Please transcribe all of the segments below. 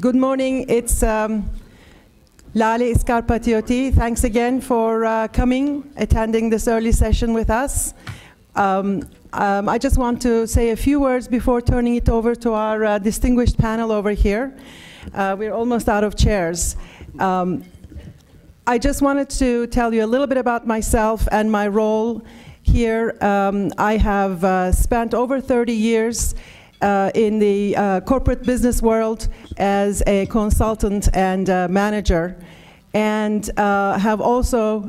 Good morning. It's Lale Iskarpatioti. Thanks again for coming, attending this early session with us. I just want to say a few words before turning it over to our distinguished panel over here. We're almost out of chairs. I just wanted to tell you a little bit about myself and my role here. I have spent over 30 years in the corporate business world as a consultant and manager, and have also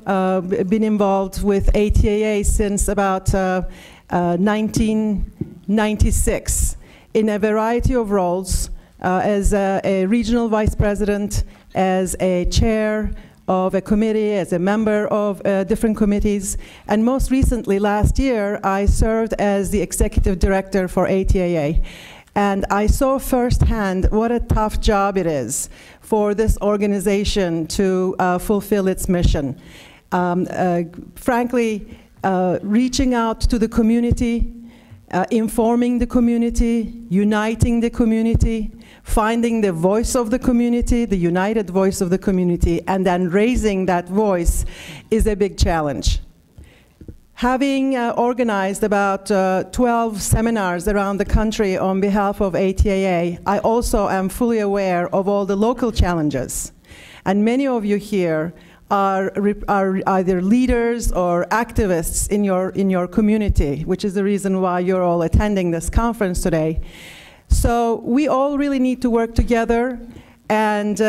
been involved with ATAA since about 1996 in a variety of roles, as a regional vice president, as a chair of a committee, as a member of different committees, and most recently, last year, I served as the executive director for ATAA. And I saw firsthand what a tough job it is for this organization to fulfill its mission. Frankly, reaching out to the community, informing the community, uniting the community, finding the voice of the community, the united voice of the community, and then raising that voice is a big challenge. Having organized about 12 seminars around the country on behalf of ATAA, I also am fully aware of all the local challenges. And many of you here are either leaders or activists in your community, which is the reason why you're all attending this conference today. So we all really need to work together and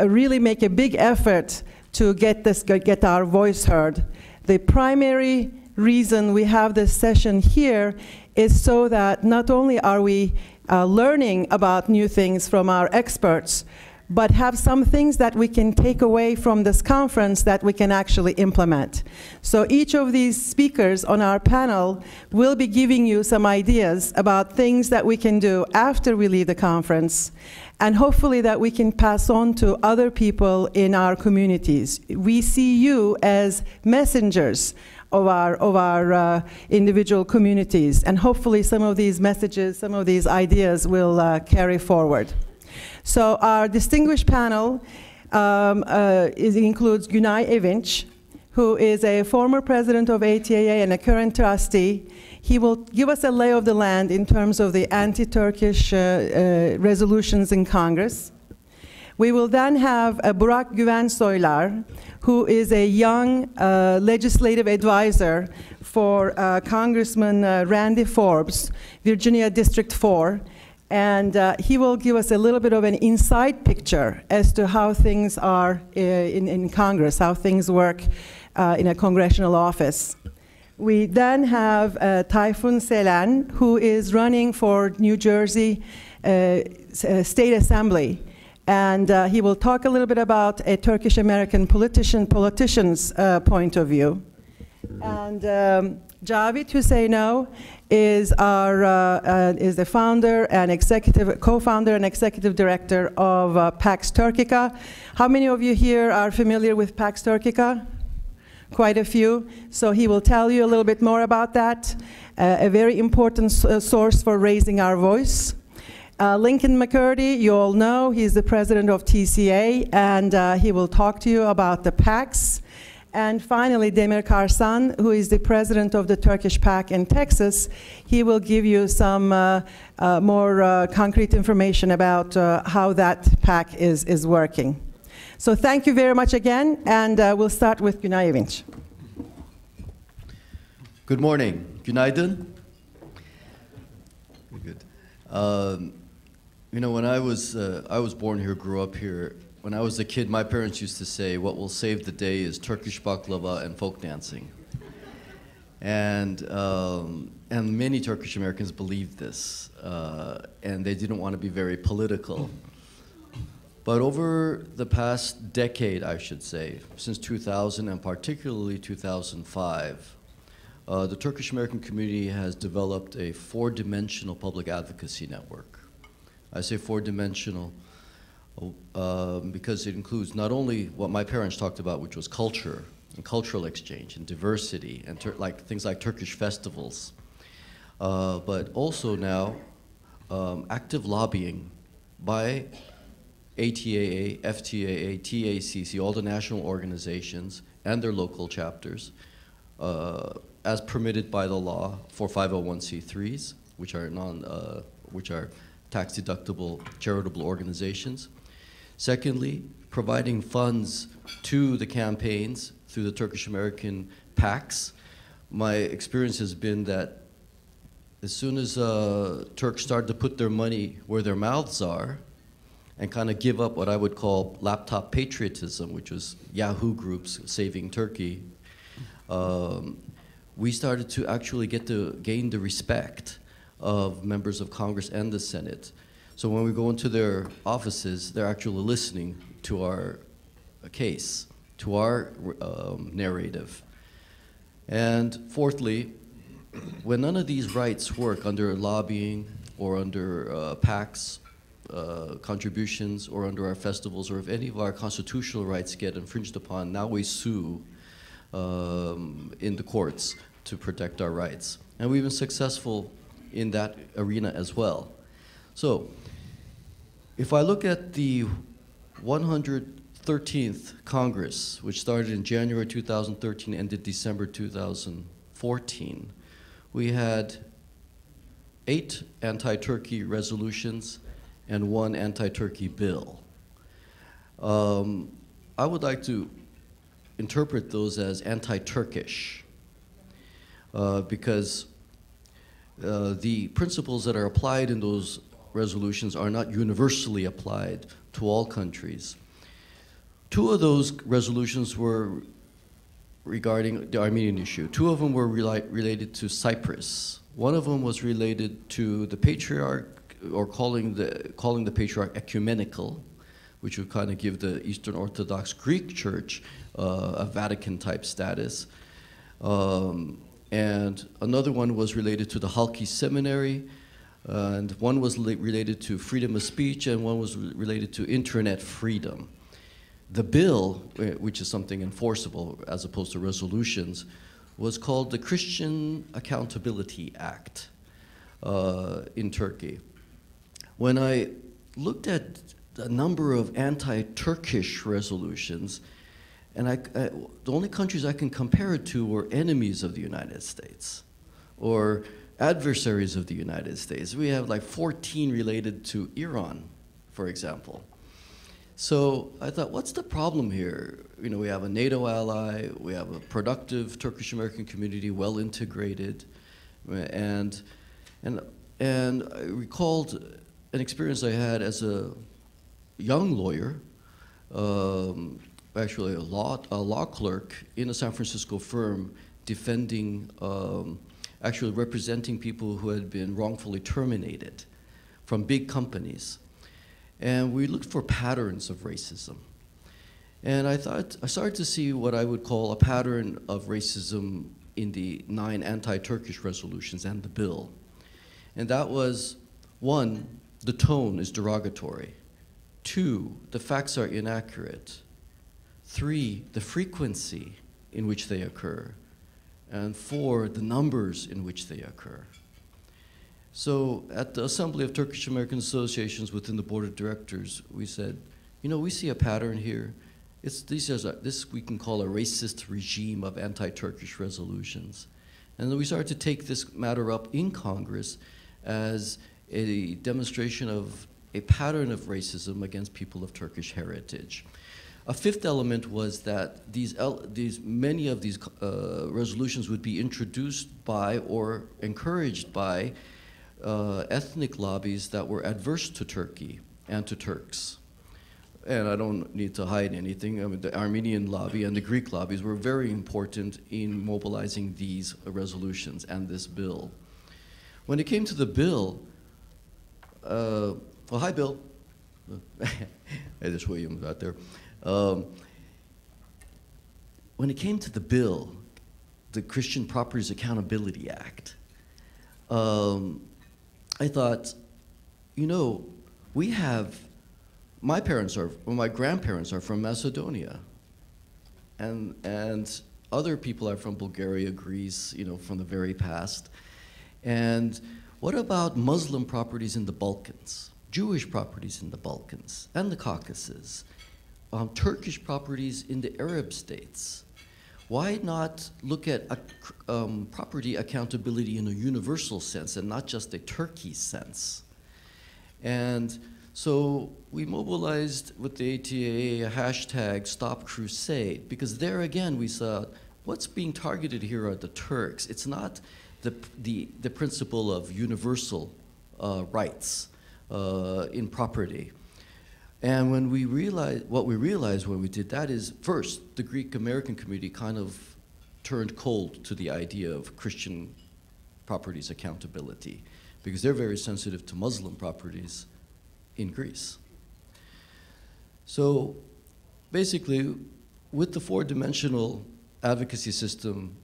really make a big effort to get our voice heard. The primary reason we have this session here is so that not only are we learning about new things from our experts, but have some things that we can take away from this conference that we can actually implement. So each of these speakers on our panel will be giving you some ideas about things that we can do after we leave the conference, and hopefully that we can pass on to other people in our communities. We see you as messengers of our individual communities, and hopefully some of these messages, some of these ideas will carry forward. So our distinguished panel includes Günay Evinç, who is a former president of ATAA and a current trustee. He will give us a lay of the land in terms of the anti-Turkish resolutions in Congress. We will then have Burak Güvensoylar, who is a young legislative advisor for Congressman Randy Forbes, Virginia District 4. And he will give us a little bit of an inside picture as to how things are in Congress, how things work in a congressional office. We then have Tayfun Selen, who is running for New Jersey State Assembly. And he will talk a little bit about a Turkish-American politician's point of view. And Javit Hüseyinov is the founder and co-founder and executive director of Pax Turkica. How many of you here are familiar with Pax Turkica? Quite a few. So he will tell you a little bit more about that. A very important source for raising our voice. Lincoln McCurdy, you all know, he's the president of TCA, and he will talk to you about the PACs. And finally, Demir Karsan, who is the president of the Turkish PAC in Texas. He will give you some more concrete information about how that PAC is working. So thank you very much again, and we'll start with Günay Evinç. Good morning. Günaydın. Good. You know, when I was born here, grew up here. When I was a kid, my parents used to say, what will save the day is Turkish baklava and folk dancing. And many Turkish Americans believed this, and they didn't want to be very political. But over the past decade, I should say, since 2000 and particularly 2005, the Turkish American community has developed a four-dimensional public advocacy network. I say four-dimensional because it includes not only what my parents talked about, which was culture and cultural exchange and diversity and things like Turkish festivals, but also now active lobbying by ATAA, FTAA, TACC, all the national organizations and their local chapters, as permitted by the law for 501c3s, which are tax-deductible charitable organizations. Secondly, providing funds to the campaigns through the Turkish American PACs. My experience has been that as soon as Turks started to put their money where their mouths are and kind of give up what I would call laptop patriotism, which was Yahoo groups saving Turkey, we started to actually gain the respect of members of Congress and the Senate. So when we go into their offices, they're actually listening to our case, to our narrative. And fourthly, when none of these rights work under lobbying or under PACs, contributions, or under our festivals, or if any of our constitutional rights get infringed upon, now we sue in the courts to protect our rights. And we've been successful in that arena as well. So, if I look at the 113th Congress, which started in January 2013, ended December 2014, we had 8 anti-Turkey resolutions and 1 anti-Turkey bill. I would like to interpret those as anti-Turkish because the principles that are applied in those resolutions are not universally applied to all countries. 2 of those resolutions were regarding the Armenian issue. 2 of them were related to Cyprus. One of them was related to the patriarch, or calling the patriarch ecumenical, which would kind of give the Eastern Orthodox Greek Church a Vatican-type status. And another one was related to the Halki Seminary, and one was related to freedom of speech, and one was related to internet freedom. The bill, which is something enforceable as opposed to resolutions, was called the Christian Accountability Act in Turkey. When I looked at the number of anti-Turkish resolutions, and the only countries I can compare it to were enemies of the United States or adversaries of the United States. We have like 14 related to Iran, for example. So I thought, what's the problem here? You know, we have a NATO ally, we have a productive Turkish-American community, well integrated, and I recalled an experience I had as a young lawyer, actually a law clerk in a San Francisco firm, defending, actually representing people who had been wrongfully terminated from big companies. And we looked for patterns of racism. And I started to see what I would call a pattern of racism in the 9 anti-Turkish resolutions and the bill. And that was, 1, the tone is derogatory. 2, the facts are inaccurate. 3, the frequency in which they occur. And 4, the numbers in which they occur. So at the Assembly of Turkish American Associations within the Board of Directors, we said, you know, we see a pattern here. This we can call a racist regime of anti-Turkish resolutions. And then we started to take this matter up in Congress as a demonstration of a pattern of racism against people of Turkish heritage. A 5th element was that many of these resolutions would be introduced by or encouraged by ethnic lobbies that were adverse to Turkey and to Turks. And I don't need to hide anything. I mean, the Armenian lobby and the Greek lobbies were very important in mobilizing these resolutions and this bill. When it came to the bill, well, hi, Bill. Hey, there's William out there. When it came to the bill, the Christian Properties Accountability Act, I thought, you know, my grandparents are from Macedonia, and other people are from Bulgaria, Greece, you know, from the very past. And what about Muslim properties in the Balkans? Jewish properties in the Balkans and the Caucasus, Turkish properties in the Arab states. Why not look at property accountability in a universal sense and not just a Turkey sense? And so we mobilized with the ATA a hashtag Stop Crusade, because there again we saw what's being targeted here are the Turks. It's not the principle of universal rights in property. And when we realized, what we realized when we did that is, first, the Greek American community kind of turned cold to the idea of Christian properties accountability, because they're very sensitive to Muslim properties in Greece. So basically, with the four-dimensional advocacy system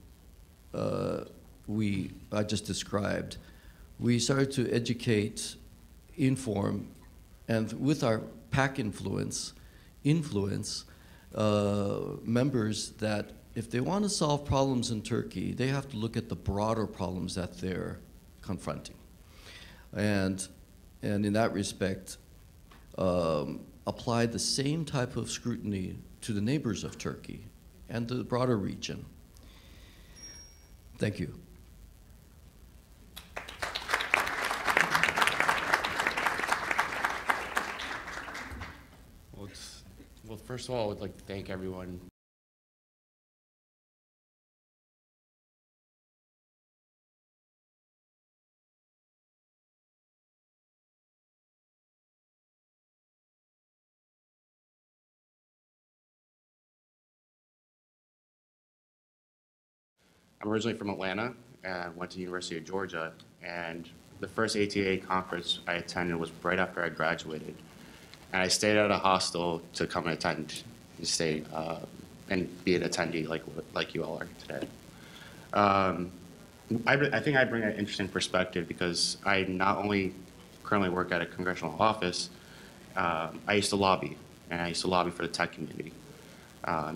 I just described, we started to educate, inform, and with our PAC influence members that if they want to solve problems in Turkey, they have to look at the broader problems that they're confronting. And in that respect, apply the same type of scrutiny to the neighbors of Turkey and the broader region. Thank you. Well, first of all, I would like to thank everyone. I'm originally from Atlanta and went to the University of Georgia, and the first ATA conference I attended was right after I graduated. And I stayed at a hostel to come and attend and stay and be an attendee like you all are today. I think I bring an interesting perspective because I not only currently work at a congressional office, I used to lobby, and I used to lobby for the tech community.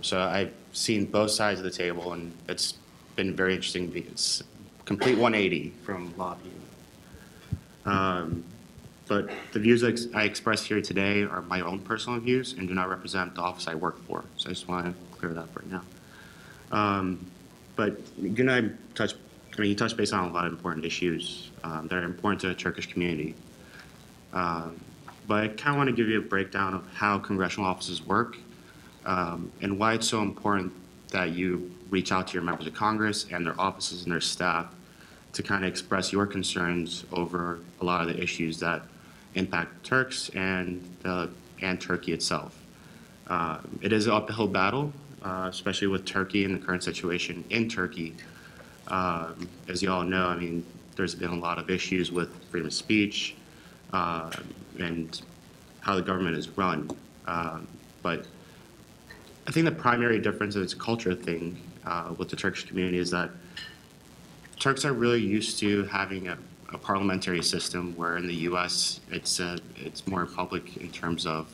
So I've seen both sides of the table, and it's been very interesting. It's complete 180 from lobbying. But the views I express here today are my own personal views and do not represent the office I work for. So I just want to clear that up right now. But you touched base on a lot of important issues that are important to the Turkish community. But I kind of want to give you a breakdown of how congressional offices work and why it's so important that you reach out to your members of Congress and their offices and their staff to kind of express your concerns over a lot of the issues that impact Turks and Turkey itself. It is an uphill battle, especially with Turkey and the current situation in Turkey. As you all know, I mean, there's been a lot of issues with freedom of speech and how the government is run. But I think the primary difference is a culture thing with the Turkish community is that Turks are really used to having a parliamentary system, where in the U.S. it's more public in terms of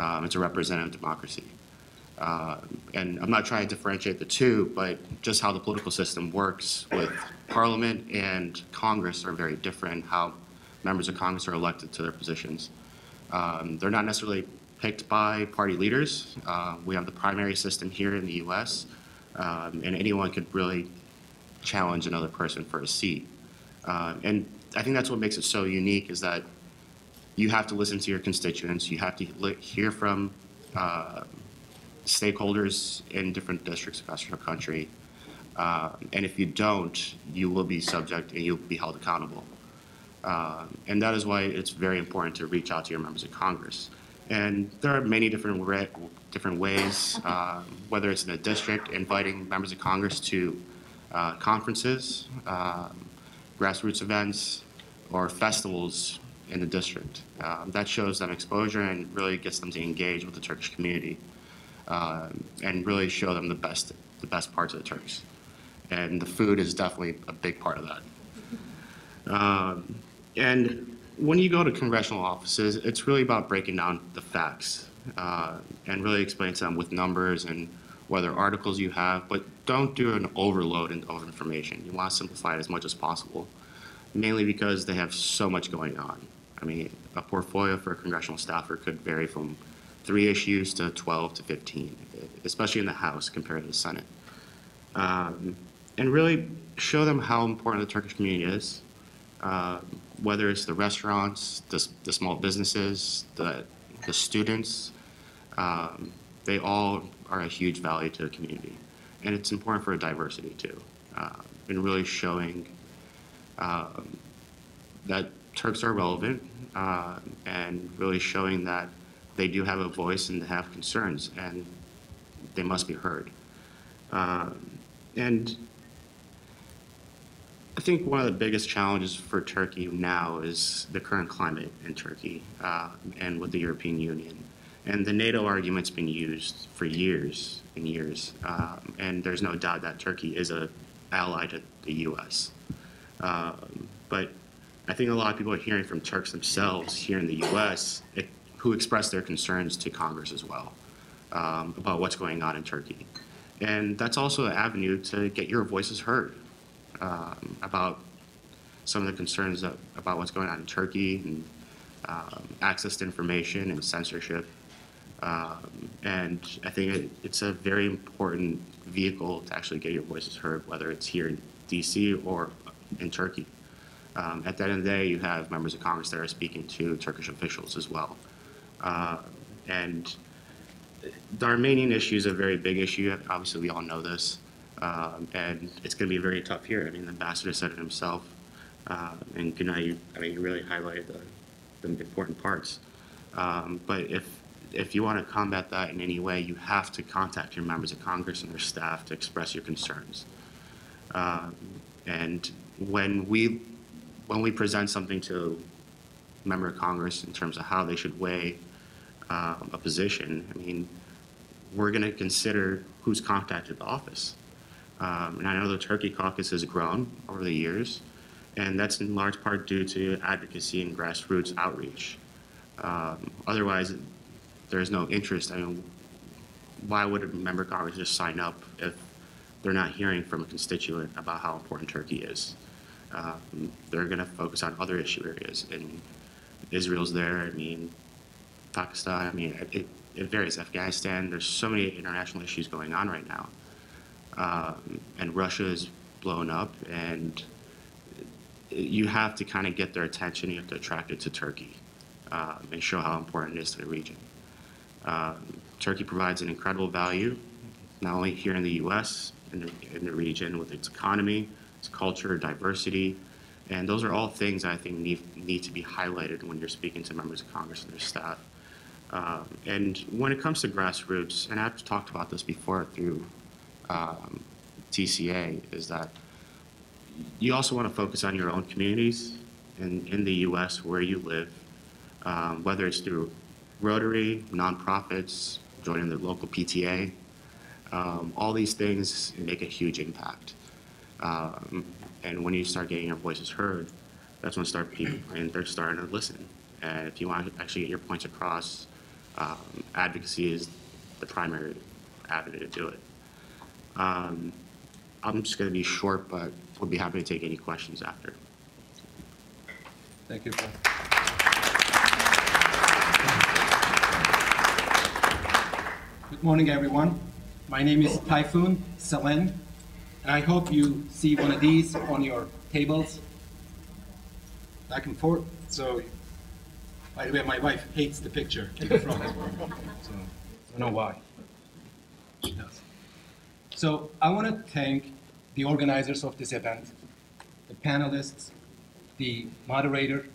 it's a representative democracy. And I'm not trying to differentiate the two, but just how the political system works with Parliament and Congress are very different. How members of Congress are elected to their positions. They're not necessarily picked by party leaders. We have the primary system here in the U.S., and anyone could really challenge another person for a seat. And I think that's what makes it so unique, is that you have to listen to your constituents. You have to hear from stakeholders in different districts across your country. And if you don't, you will be subject and you'll be held accountable. And that is why it's very important to reach out to your members of Congress. And there are many different ways, whether it's in a district, inviting members of Congress to conferences, grassroots events, or festivals in the district. That shows them exposure and really gets them to engage with the Turkish community and really show them the best parts of the Turks. And the food is definitely a big part of that. And when you go to congressional offices, it's really about breaking down the facts and really explaining to them with numbers and whether articles you have, but don't do an overload of information. You want to simplify it as much as possible, mainly because they have so much going on. I mean, a portfolio for a congressional staffer could vary from 3 issues to 12 to 15, especially in the House compared to the Senate. And really show them how important the Turkish community is, whether it's the restaurants, the small businesses, the students. They all are a huge value to the community. And it's important for diversity too, and really showing that Turks are relevant, and really showing that they do have a voice and they have concerns and they must be heard. And I think one of the biggest challenges for Turkey now is the current climate in Turkey and with the European Union. And the NATO argument's been used for years and years, and there's no doubt that Turkey is an ally to the U.S. But I think a lot of people are hearing from Turks themselves here in the U.S. Who express their concerns to Congress as well about what's going on in Turkey. And that's also an avenue to get your voices heard about some of the concerns about what's going on in Turkey and access to information and censorship. And I think it's a very important vehicle to actually get your voices heard, whether it's here in D.C. or in Turkey. At the end of the day, you have members of Congress that are speaking to Turkish officials as well. And the Armenian issue is a very big issue. Obviously, we all know this. And it's going to be a very tough year. I mean, the ambassador said it himself. And Günay, you really highlighted the important parts. But if you want to combat that in any way, you have to contact your members of Congress and their staff to express your concerns. And when we present something to a member of Congress in terms of how they should weigh a position, I mean, we're going to consider who's contacted the office. And I know the Turkey caucus has grown over the years, and that's in large part due to advocacy and grassroots outreach. Otherwise, there's no interest. I mean, why would a member of Congress just sign up if they're not hearing from a constituent about how important Turkey is? They're going to focus on other issue areas, and Israel's there. I mean, Pakistan. I mean, it varies. Afghanistan. There's so many international issues going on right now, and Russia is blown up, and you have to kind of get their attention. You have to attract it to Turkey and show how important it is to the region. Turkey provides an incredible value, not only here in the U.S. in the region with its economy, its culture, diversity, and those are all things I think need to be highlighted when you're speaking to members of Congress and their staff. And when it comes to grassroots, and I've talked about this before through TCA, is that you also want to focus on your own communities in the U.S. where you live, whether it's through Rotary, nonprofits, joining the local PTA. All these things make a huge impact. And when you start getting your voices heard, that's when they're starting to listen. And if you want to actually get your points across, advocacy is the primary avenue to do it. I'm just going to be short, but we'll be happy to take any questions after. Thank you, Paul. Good morning, everyone. My name is Typhoon Selen, and I hope you see one of these on your tables, back and forth. So, by the way, my wife hates the picture in the front, so I don't know why. She does. So I want to thank the organizers of this event, the panelists, the moderator,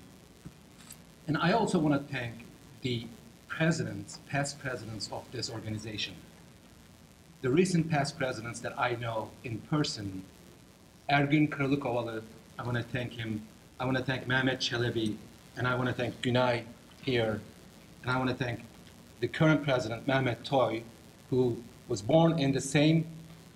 and I also want to thank the presidents, past presidents of this organization. The recent past presidents that I know in person, Ergün Kırılıkovalı, I want to thank him. I want to thank Mehmet Çelebi, and I want to thank Günay here, and I want to thank the current president, Mehmet Toy, who was born in the same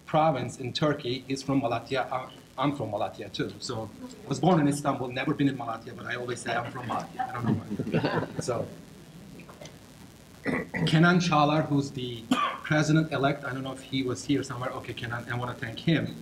province in Turkey. He's from Malatya. I'm from Malatya too. So I was born in Istanbul, never been in Malatya, but I always say I'm from Malatya. I don't know why. So Kenan Çağlar, who's the president-elect, I don't know if he was here somewhere. Okay, Kenan, I want to thank him.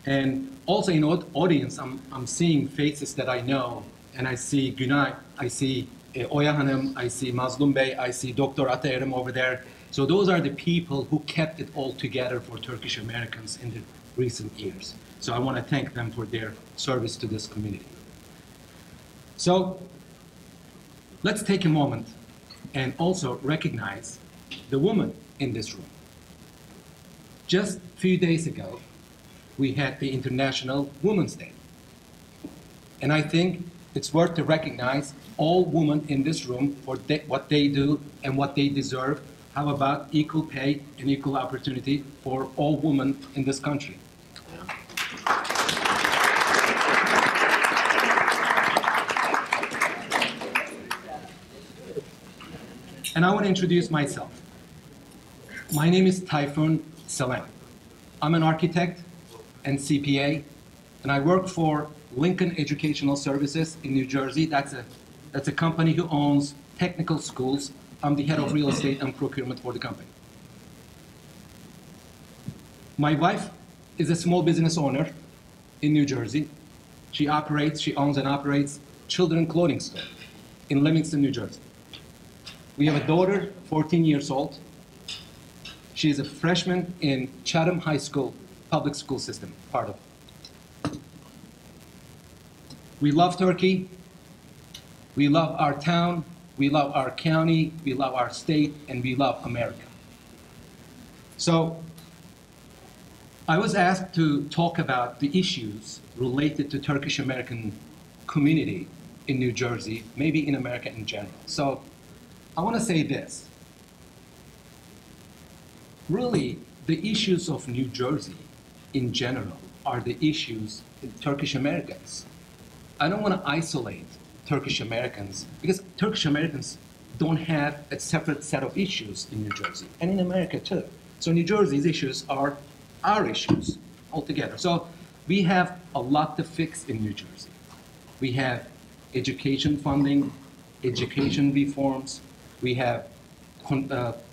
And also in the audience, I'm seeing faces that I know, and I see Günay, I see Oya Hanım, I see Mazlum Bey, I see Dr. Atayerim over there. So those are the people who kept it all together for Turkish Americans in the recent years. So I want to thank them for their service to this community. So let's take a moment and also recognize the woman in this room. Just a few days ago, we had the International Women's Day. And I think it's worth to recognize all women in this room for what they do and what they deserve. How about equal pay and equal opportunity for all women in this country? And I want to introduce myself. My name is Tayfun Selen. I'm an architect and CPA, and I work for Lincoln Educational Services in New Jersey. That's a company who owns technical schools. I'm the head of real estate and procurement for the company. My wife is a small business owner in New Jersey. She owns and operates children's clothing store in Livingston, New Jersey. We have a daughter, 14 years old. She is a freshman in Chatham High School public school system, part of it. We love Turkey. We love our town. We love our county. We love our state, and we love America. So I was asked to talk about the issues related to Turkish American community in New Jersey, maybe in America in general. So I want to say this. Really, the issues of New Jersey in general are the issues of Turkish Americans. I don't want to isolate Turkish Americans because Turkish Americans don't have a separate set of issues in New Jersey and in America too. So New Jersey's issues are our issues altogether. So we have a lot to fix in New Jersey. We have education funding, education reforms, we have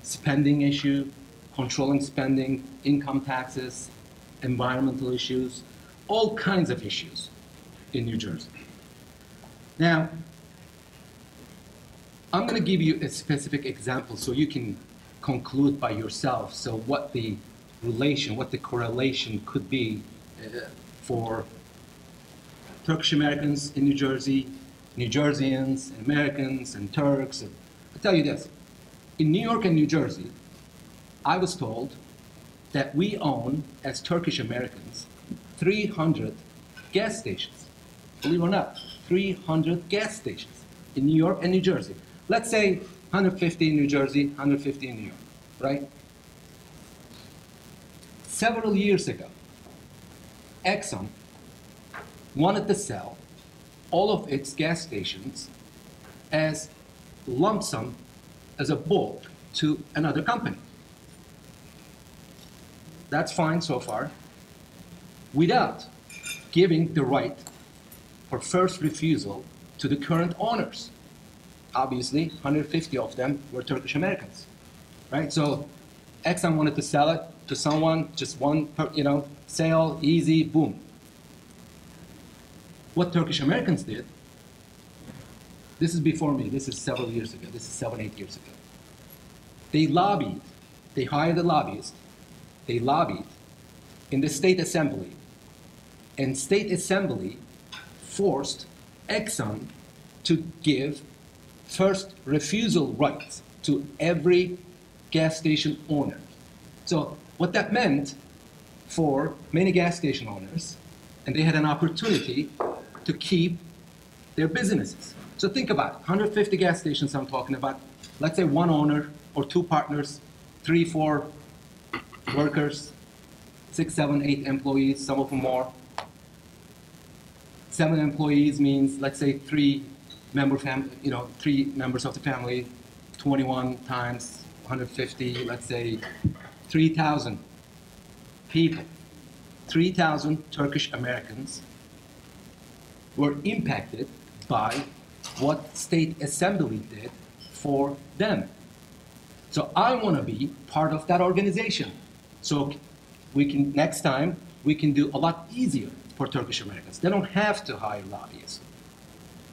spending issue, controlling spending, income taxes, environmental issues, all kinds of issues in New Jersey. Now, I'm going to give you a specific example so you can conclude by yourself. So what the relation, what the correlation could be for Turkish Americans in New Jersey, New Jerseyans, and Americans, and Turks. And I'll tell you this. In New York and New Jersey, I was told that we own, as Turkish Americans, 300 gas stations. Believe it or not, 300 gas stations in New York and New Jersey. Let's say 150 in New Jersey, 150 in New York, right? Several years ago, Exxon wanted to sell all of its gas stations as lump sum, as a bulk to another company. That's fine so far, without giving the right for first refusal to the current owners. Obviously, 150 of them were Turkish Americans, right? So Exxon wanted to sell it to someone, just one, sale, easy, boom. What Turkish Americans did, this is before me, this is several years ago, this is 7, 8 years ago. They lobbied, they hired a lobbyist, they lobbied in the state assembly, and state assembly forced Exxon to give first refusal rights to every gas station owner. So what that meant for many gas station owners, and they had an opportunity to keep their businesses. So think about it, 150 gas stations I'm talking about. Let's say one owner or two partners, 3, 4 workers, 6, 7, 8 employees, some of them more. 7 employees means, let's say, 3 members of the family, 21 times 150, let's say 3,000 people. 3,000 Turkish Americans were impacted by what state assembly did for them. So I want to be part of that organization. So next time, we can do a lot easier for Turkish Americans. They don't have to hire lobbyists.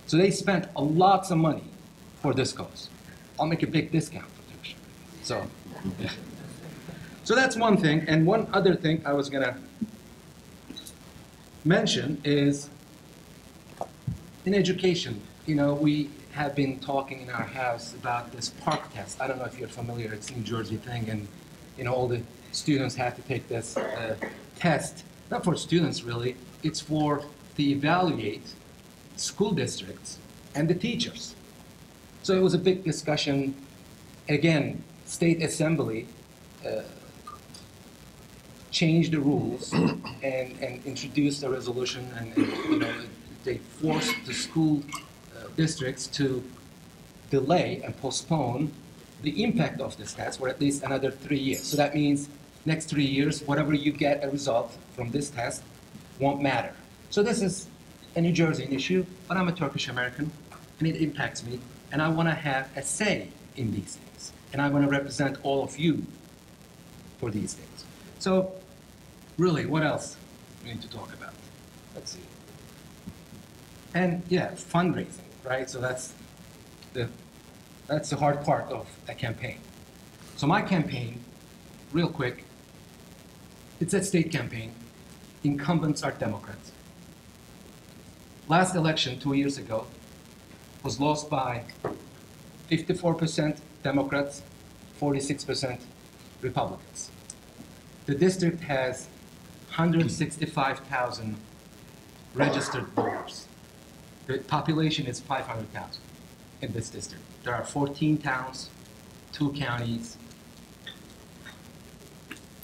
So they spent a lot of money for this cause. I'll make a big discount for Turkish. So, yeah. So that's one thing. And one other thing I was gonna mention is in education. You know, we have been talking in our house about this PARC test. I don't know if you're familiar. It's a New Jersey thing, and you know, all the students have to take this test. Not for students, really. It's for to evaluate school districts and the teachers. So it was a big discussion. Again, State Assembly changed the rules and introduced a resolution, and you know, they forced the school districts to delay and postpone the impact of this test for at least another 3 years. So that means next 3 years, whatever you get a result from this test won't matter. So this is a New Jersey issue, but I'm a Turkish American, and it impacts me, and I want to have a say in these things, and I want to represent all of you for these things. So really, what else we need to talk about? Let's see. And yeah, fundraising, right? So that's the hard part of a campaign. So my campaign, real quick, it's a state campaign. Incumbents are Democrats. Last election 2 years ago was lost by 54% Democrats, 46% Republicans. The district has 165,000 registered voters. The population is 500,000 in this district. There are 14 towns, 2 counties.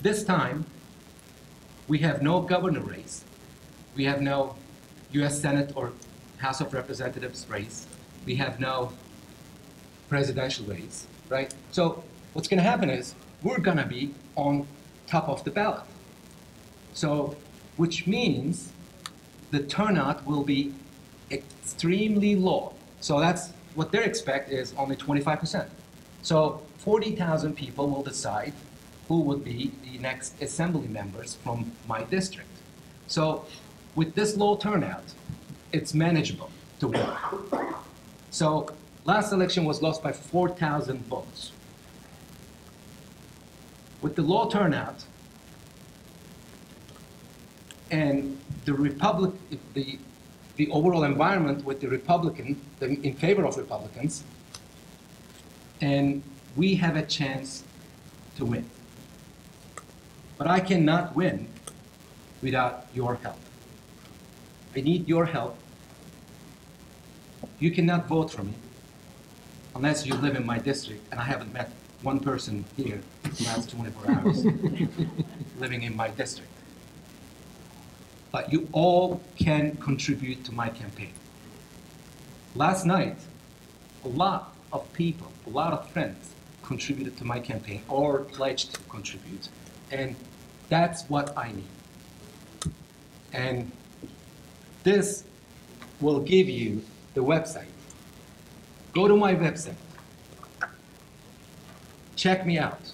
This time, we have no governor race. We have no US Senate or House of Representatives race. We have no presidential race, right? So what's gonna happen is we're gonna be on top of the ballot. So, which means the turnout will be extremely low. So that's what they expect is only 25%. So 40,000 people will decide who would be the next assembly members from my district. So with this low turnout, it's manageable to win. So last election was lost by 4,000 votes. With the low turnout and the overall environment with the in favor of Republicans, and we have a chance to win. But I cannot win without your help. I need your help. You cannot vote for me unless you live in my district, and I haven't met one person here in the last 24 hours living in my district. But you all can contribute to my campaign. Last night, a lot of people, a lot of friends contributed to my campaign or pledged to contribute. And that's what I need. And this will give you the website. Go to my website. Check me out.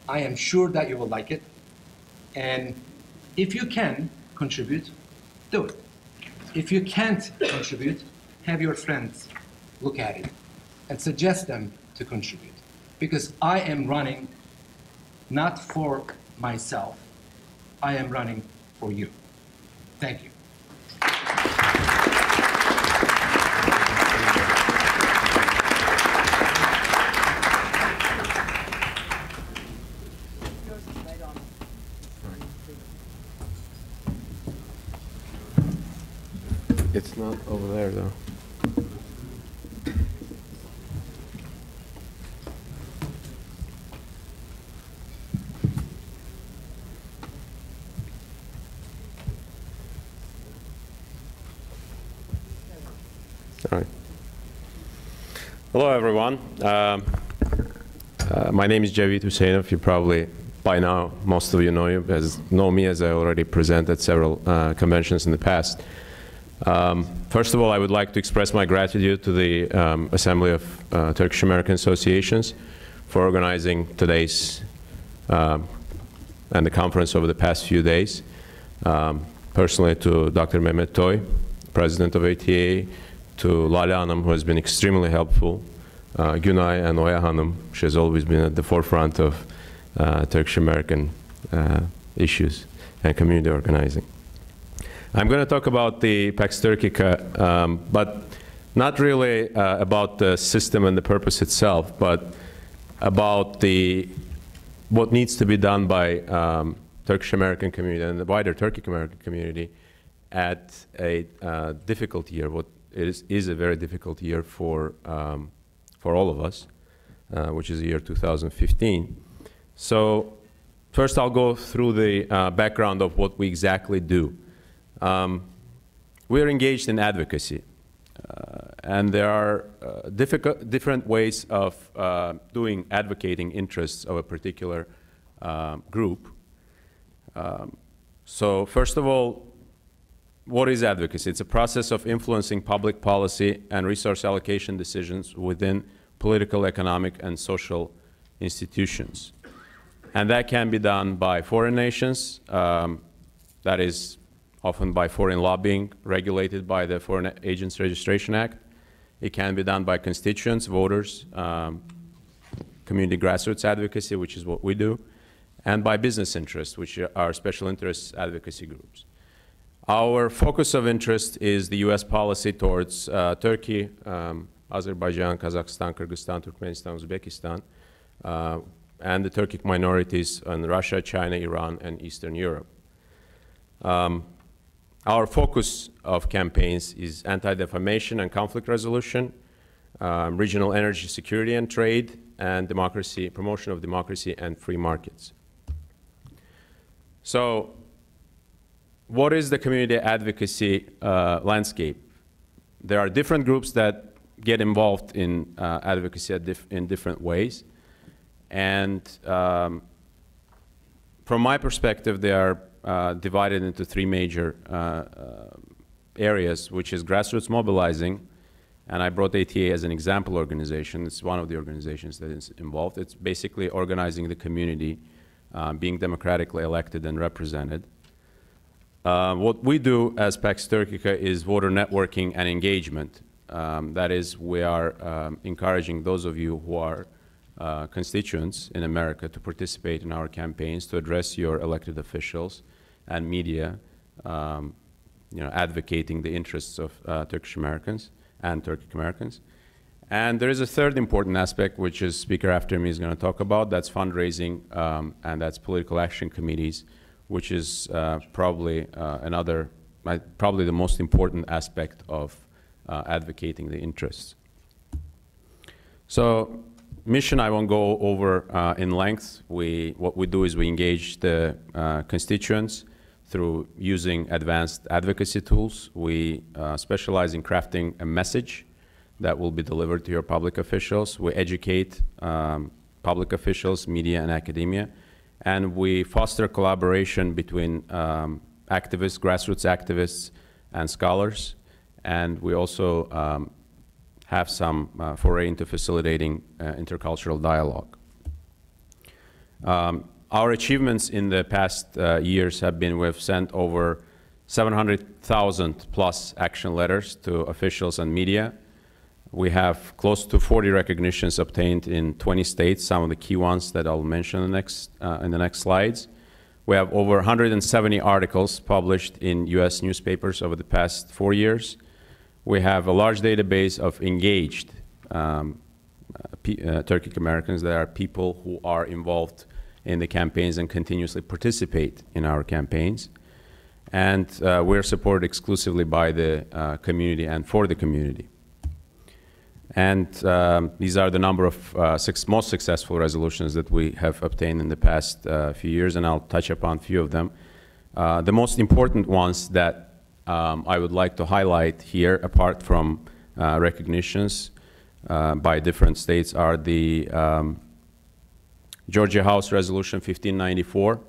I am sure that you will like it. And if you can contribute, do it. If you can't contribute, have your friends look at it and suggest them to contribute. Because I am running not for myself, I am running for you. Thank you. It's not over there, though. All right. Hello, everyone. My name is Javid Husseinov. You probably, by now, most of you know me as I already presented several conventions in the past. First of all, I would like to express my gratitude to the Assembly of Turkish American Associations for organizing today's and the conference over the past few days. Personally to Dr. Mehmet Toy, President of ATA, to Lale Hanım, who has been extremely helpful, Günay and Oya Hanım. She has always been at the forefront of Turkish-American issues and community organizing. I'm going to talk about the Pax Turkica, but not really about the system and the purpose itself, but about what needs to be done by Turkish-American community and the wider Turkish-American community at a difficult year. What is a very difficult year for all of us, which is the year 2015. So first I'll go through the background of what we exactly do. We're engaged in advocacy, and there are different ways of advocating interests of a particular group. So first of all, what is advocacy? It's a process of influencing public policy and resource allocation decisions within political, economic, and social institutions. And that can be done by foreign nations, that is often by foreign lobbying regulated by the Foreign Agents Registration Act. It can be done by constituents, voters, community grassroots advocacy, which is what we do, and by business interests, which are special interest advocacy groups. Our focus of interest is the U.S. policy towards Turkey, Azerbaijan, Kazakhstan, Kyrgyzstan, Turkmenistan, Uzbekistan, and the Turkic minorities in Russia, China, Iran, and Eastern Europe. Our focus of campaigns is anti-defamation and conflict resolution, regional energy security and trade, and democracy, promotion of democracy and free markets. So, what is the community advocacy landscape? There are different groups that get involved in advocacy in different ways. And from my perspective, they are divided into three major areas, which is grassroots mobilizing. And I brought ATA as an example organization. It's one of the organizations that is involved. It's basically organizing the community, being democratically elected and represented. What we do as Pax Turkica is voter networking and engagement. That is, we are encouraging those of you who are constituents in America to participate in our campaigns, to address your elected officials and media, advocating the interests of Turkish Americans and Turkic Americans. And there is a third important aspect, which is speaker after me is going to talk about. That's fundraising, and that's political action committees, which is probably probably the most important aspect of advocating the interests. So, mission I won't go over in length. What we do is we engage the constituents through using advanced advocacy tools. We specialize in crafting a message that will be delivered to your public officials. We educate public officials, media, and academia. And we foster collaboration between activists, grassroots activists, and scholars. And we also have some foray into facilitating intercultural dialogue. Our achievements in the past years have been we've sent over 700,000 plus action letters to officials and media. We have close to 40 recognitions obtained in 20 states, some of the key ones that I'll mention in the next slides. We have over 170 articles published in US newspapers over the past 4 years. We have a large database of engaged Turkic Americans. That are people who are involved in the campaigns and continuously participate in our campaigns. And we're supported exclusively by the community and for the community. And these are the number of most successful resolutions that we have obtained in the past few years, and I'll touch upon a few of them. The most important ones that I would like to highlight here, apart from recognitions by different states, are the Georgia House Resolution 1594,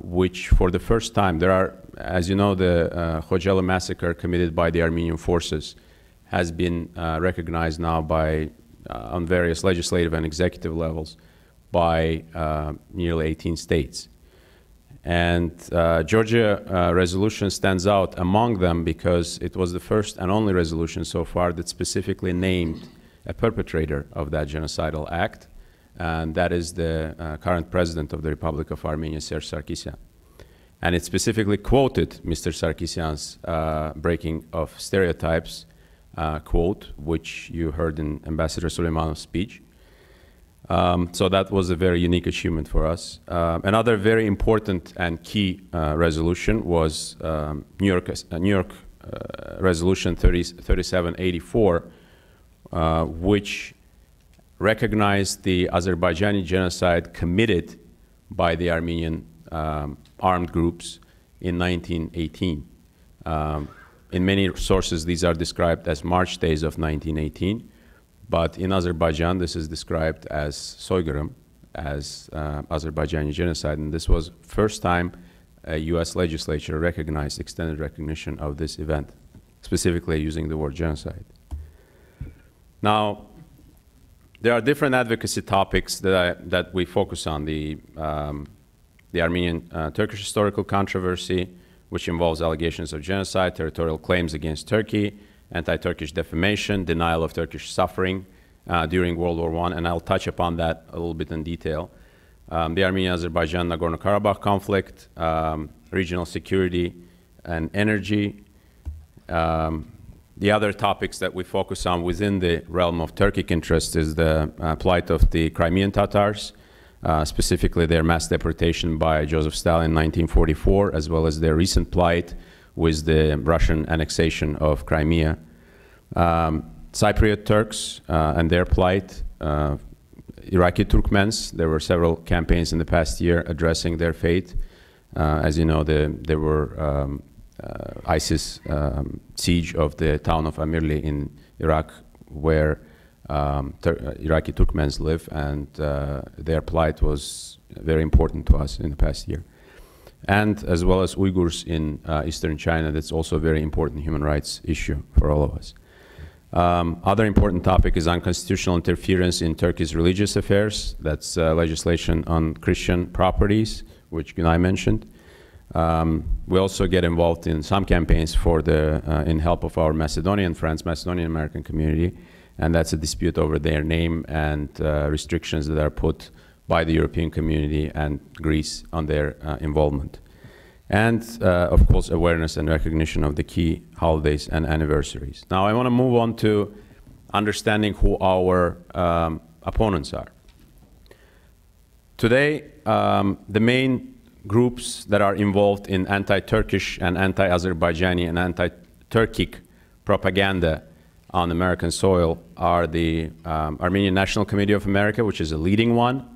which for the first time, there are, as you know, the Khojalı massacre committed by the Armenian forces has been recognized now by, on various legislative and executive levels by nearly 18 states. And Georgia resolution stands out among them because it was the first and only resolution so far that specifically named a perpetrator of that genocidal act, and that is the current president of the Republic of Armenia, Serge Sarkisyan. And it specifically quoted Mr. Sarkisyan's breaking of stereotypes quote, which you heard in Ambassador Suleymanov's speech. So that was a very unique achievement for us. Another very important and key resolution was New York Resolution 3784, which recognized the Azerbaijani genocide committed by the Armenian armed groups in 1918. In many sources, these are described as March days of 1918. But in Azerbaijan, this is described as soygurum, as Azerbaijani genocide. And this was first time a US legislature recognized extended recognition of this event, specifically using the word genocide. Now, there are different advocacy topics that we focus on. The Armenian-Turkish historical controversy, which involves allegations of genocide, territorial claims against Turkey, anti-Turkish defamation, denial of Turkish suffering during World War I, and I'll touch upon that a little bit in detail. The Armenia-Azerbaijan Nagorno-Karabakh conflict, regional security and energy. The other topics that we focus on within the realm of Turkic interest is the plight of the Crimean Tatars, specifically their mass deportation by Joseph Stalin in 1944, as well as their recent plight with the Russian annexation of Crimea. Cypriot Turks and their plight, Iraqi Turkmens. There were several campaigns in the past year addressing their fate. As you know, there were ISIS siege of the town of Amirli in Iraq, where Iraqi Turkmens live, and their plight was very important to us in the past year. And as well as Uyghurs in eastern China, that's also a very important human rights issue for all of us. Other important topic is unconstitutional interference in Turkey's religious affairs. That's legislation on Christian properties, which Günay mentioned. We also get involved in some campaigns for in help of our Macedonian friends, Macedonian American community, and that's a dispute over their name and restrictions that are put by the European community and Greece on their involvement. And, of course, awareness and recognition of the key holidays and anniversaries. Now, I want to move on to understanding who our opponents are. Today, the main groups that are involved in anti-Turkish and anti-Azerbaijani and anti-Turkic propaganda on American soil are the Armenian National Committee of America, which is a leading one,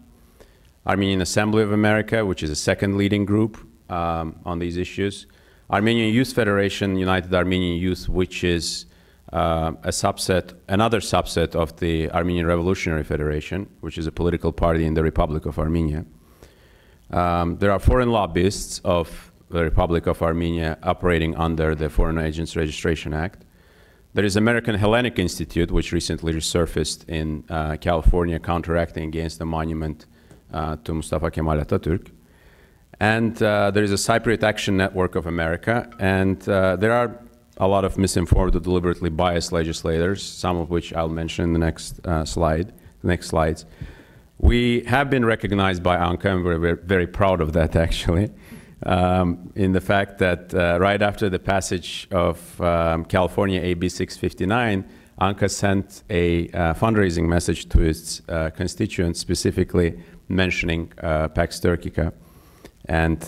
Armenian Assembly of America, which is a second leading group on these issues, Armenian Youth Federation, United Armenian Youth, which is another subset of the Armenian Revolutionary Federation, which is a political party in the Republic of Armenia. There are foreign lobbyists of the Republic of Armenia operating under the Foreign Agents Registration Act. There is American Hellenic Institute, which recently resurfaced in California, counteracting against the monument to Mustafa Kemal Atatürk. And there is a Cypriot Action Network of America, and there are a lot of misinformed or deliberately biased legislators, some of which I'll mention in the next slides. We have been recognized by ANCA, and we're very proud of that, actually, in the fact that right after the passage of California AB 659, ANCA sent a fundraising message to its constituents, specifically mentioning Pax Turkica, and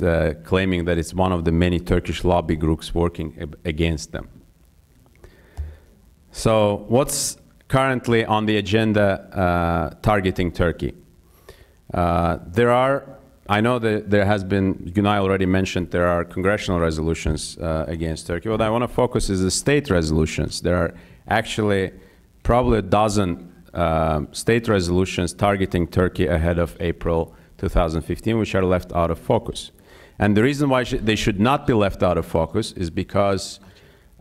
claiming that it's one of the many Turkish lobby groups working against them. So what's currently on the agenda targeting Turkey? I know that there has been, Günay already mentioned, there are congressional resolutions against Turkey. What I want to focus is the state resolutions. There are actually probably a dozen state resolutions targeting Turkey ahead of April 2015, which are left out of focus. And the reason why they should not be left out of focus is because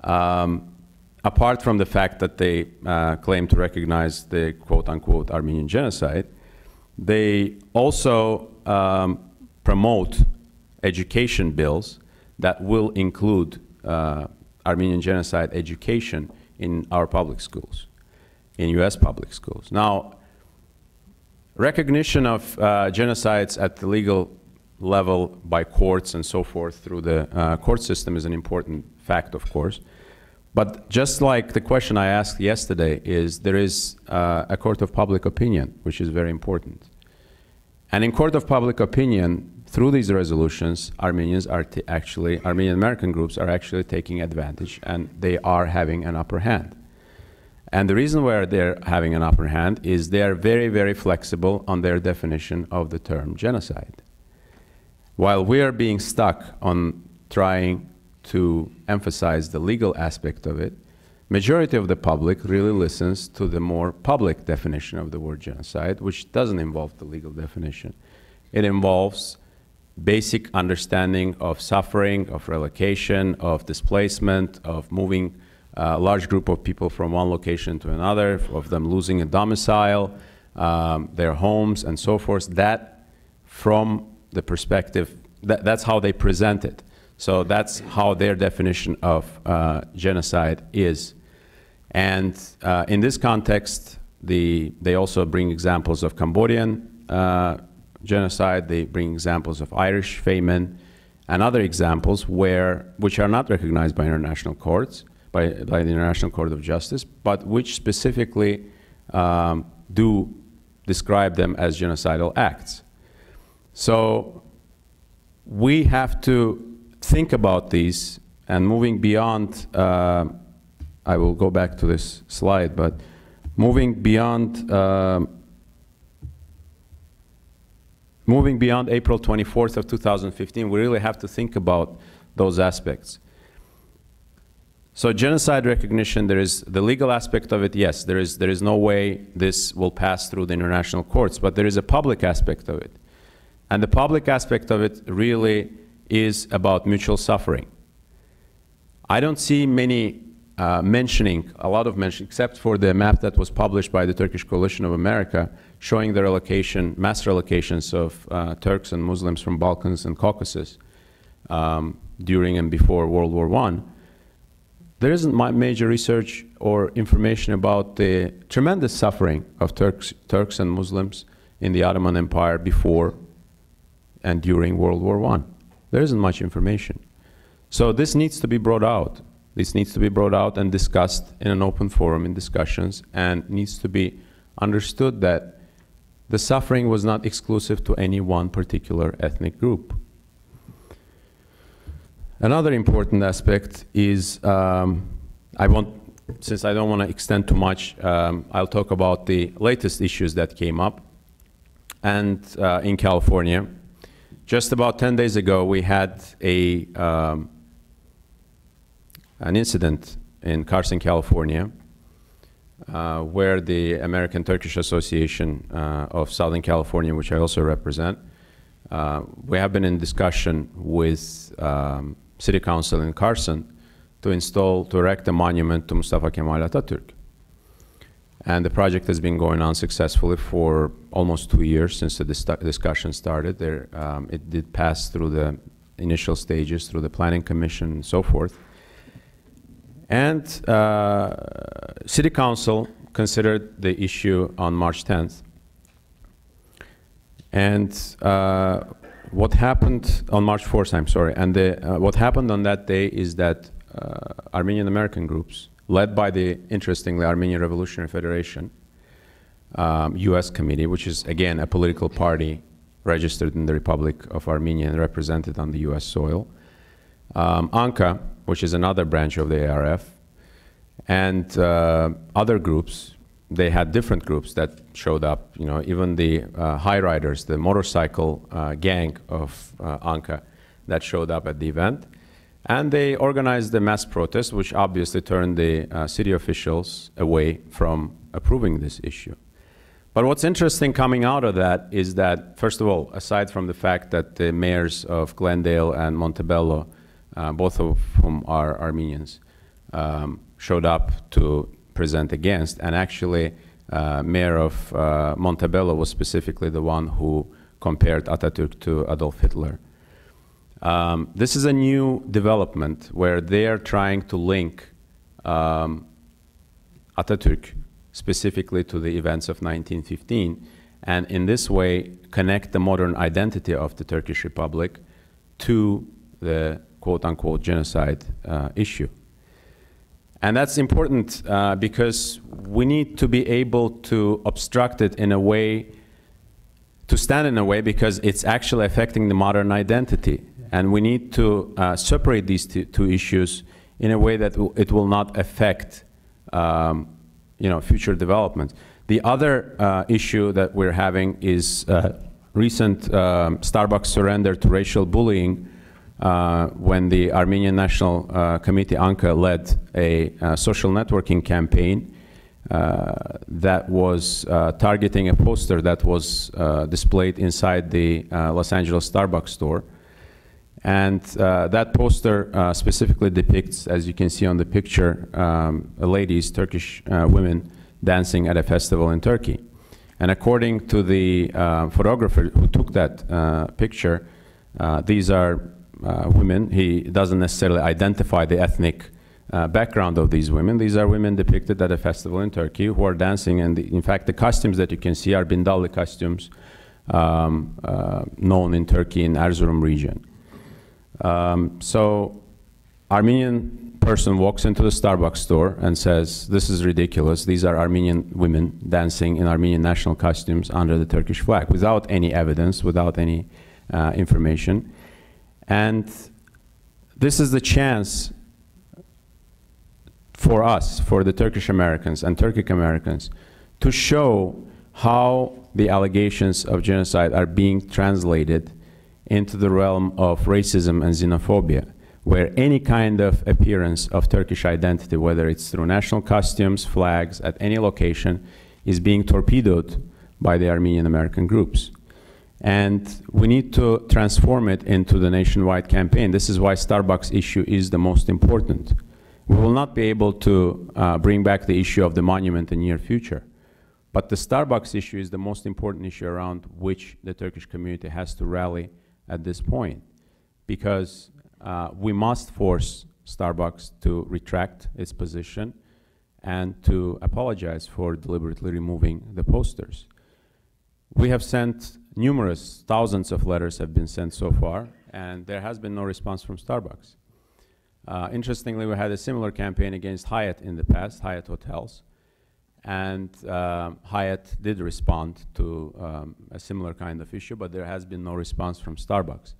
apart from the fact that they claim to recognize the quote-unquote Armenian genocide, they also promote education bills that will include Armenian genocide education in our public schools. in US public schools. Now, recognition of genocides at the legal level by courts and so forth through the court system is an important fact, of course. But just like the question I asked yesterday is, there is a court of public opinion, which is very important. And in court of public opinion, through these resolutions, Armenians are Armenian American groups are actually taking advantage, and they are having an upper hand. And the reason why they're having an upper hand is they are very, very flexible on their definition of the term genocide. While we are being stuck on trying to emphasize the legal aspect of it, majority of the public really listens to the more public definition of the word genocide, which doesn't involve the legal definition. It involves basic understanding of suffering, of relocation, of displacement, of moving a large group of people from one location to another, of them losing a domicile, their homes, and so forth. That, from the perspective, that's how they present it. So that's how their definition of genocide is. And in this context, they also bring examples of Cambodian genocide. They bring examples of Irish famine and other examples which are not recognized by international courts, by the International Court of Justice, but which specifically do describe them as genocidal acts. So we have to think about these, and moving beyond, I will go back to this slide, but moving beyond April 24th of 2015, we really have to think about those aspects. So genocide recognition, there is the legal aspect of it, yes, there is no way this will pass through the international courts, but there is a public aspect of it. And the public aspect of it really is about mutual suffering. I don't see many a lot of mention, except for the map that was published by the Turkish Coalition of America, showing the relocation, mass relocations of Turks and Muslims from Balkans and Caucasus during and before World War I. There isn't major research or information about the tremendous suffering of Turks and Muslims in the Ottoman Empire before and during World War I. There isn't much information. So this needs to be brought out. This needs to be brought out and discussed in an open forum in discussions, and needs to be understood that the suffering was not exclusive to any one particular ethnic group. Another important aspect is, since I don't want to extend too much, I'll talk about the latest issues that came up. And in California, just about 10 days ago, we had an incident in Carson, California, where the American Turkish Association of Southern California, which I also represent, we have been in discussion with City Council in Carson to erect a monument to Mustafa Kemal Atatürk. And the project has been going on successfully for almost 2 years since the discussion started. It did pass through the initial stages, through the Planning Commission and so forth. And City Council considered the issue on March 10th. And what happened on March 4th, I'm sorry, and what happened on that day is that Armenian American groups, led by the, interestingly, Armenian Revolutionary Federation, US committee, which is, again, a political party registered in the Republic of Armenia and represented on the US soil, ANCA, which is another branch of the ARF, and other groups. They had different groups that showed up, you know, even the high riders, the motorcycle gang of ANCA that showed up at the event. And they organized a mass protest, which obviously turned the city officials away from approving this issue. But what's interesting coming out of that is that, first of all, aside from the fact that the mayors of Glendale and Montebello, both of whom are Armenians, showed up to present against, and actually mayor of Montebello was specifically the one who compared Atatürk to Adolf Hitler. This is a new development where they are trying to link Atatürk specifically to the events of 1915, and in this way connect the modern identity of the Turkish Republic to the quote-unquote genocide issue. And that's important because we need to be able to obstruct it in a way, to stand in a way, because it's actually affecting the modern identity. And we need to separate these two issues in a way that it will not affect future development. The other issue that we're having is recent Starbucks surrender to racial bullying when the Armenian National Committee, ANCA, led a social networking campaign that was targeting a poster that was displayed inside the Los Angeles Starbucks store. And that poster specifically depicts, as you can see on the picture, ladies, Turkish women, dancing at a festival in Turkey. And according to the photographer who took that picture, these are women. He doesn't necessarily identify the ethnic background of these women. These are women depicted at a festival in Turkey who are dancing, and in fact the costumes that you can see are bindalli costumes known in Turkey in Erzurum region. So Armenian person walks into the Starbucks store and says, this is ridiculous, these are Armenian women dancing in Armenian national costumes under the Turkish flag, without any evidence, without any information. And this is the chance for us, for the Turkish Americans and Turkic Americans, to show how the allegations of genocide are being translated into the realm of racism and xenophobia, where any kind of appearance of Turkish identity, whether it's through national costumes, flags, at any location, is being torpedoed by the Armenian American groups. And we need to transform it into the nationwide campaign. This is why Starbucks issue is the most important. We will not be able to bring back the issue of the monument in the near future. But the Starbucks issue is the most important issue around which the Turkish community has to rally at this point, because we must force Starbucks to retract its position and to apologize for deliberately removing the posters. We have sent numerous, thousands of letters have been sent so far, and there has been no response from Starbucks. Interestingly, we had a similar campaign against Hyatt in the past, Hyatt Hotels, and Hyatt did respond to a similar kind of issue, but there has been no response from Starbucks.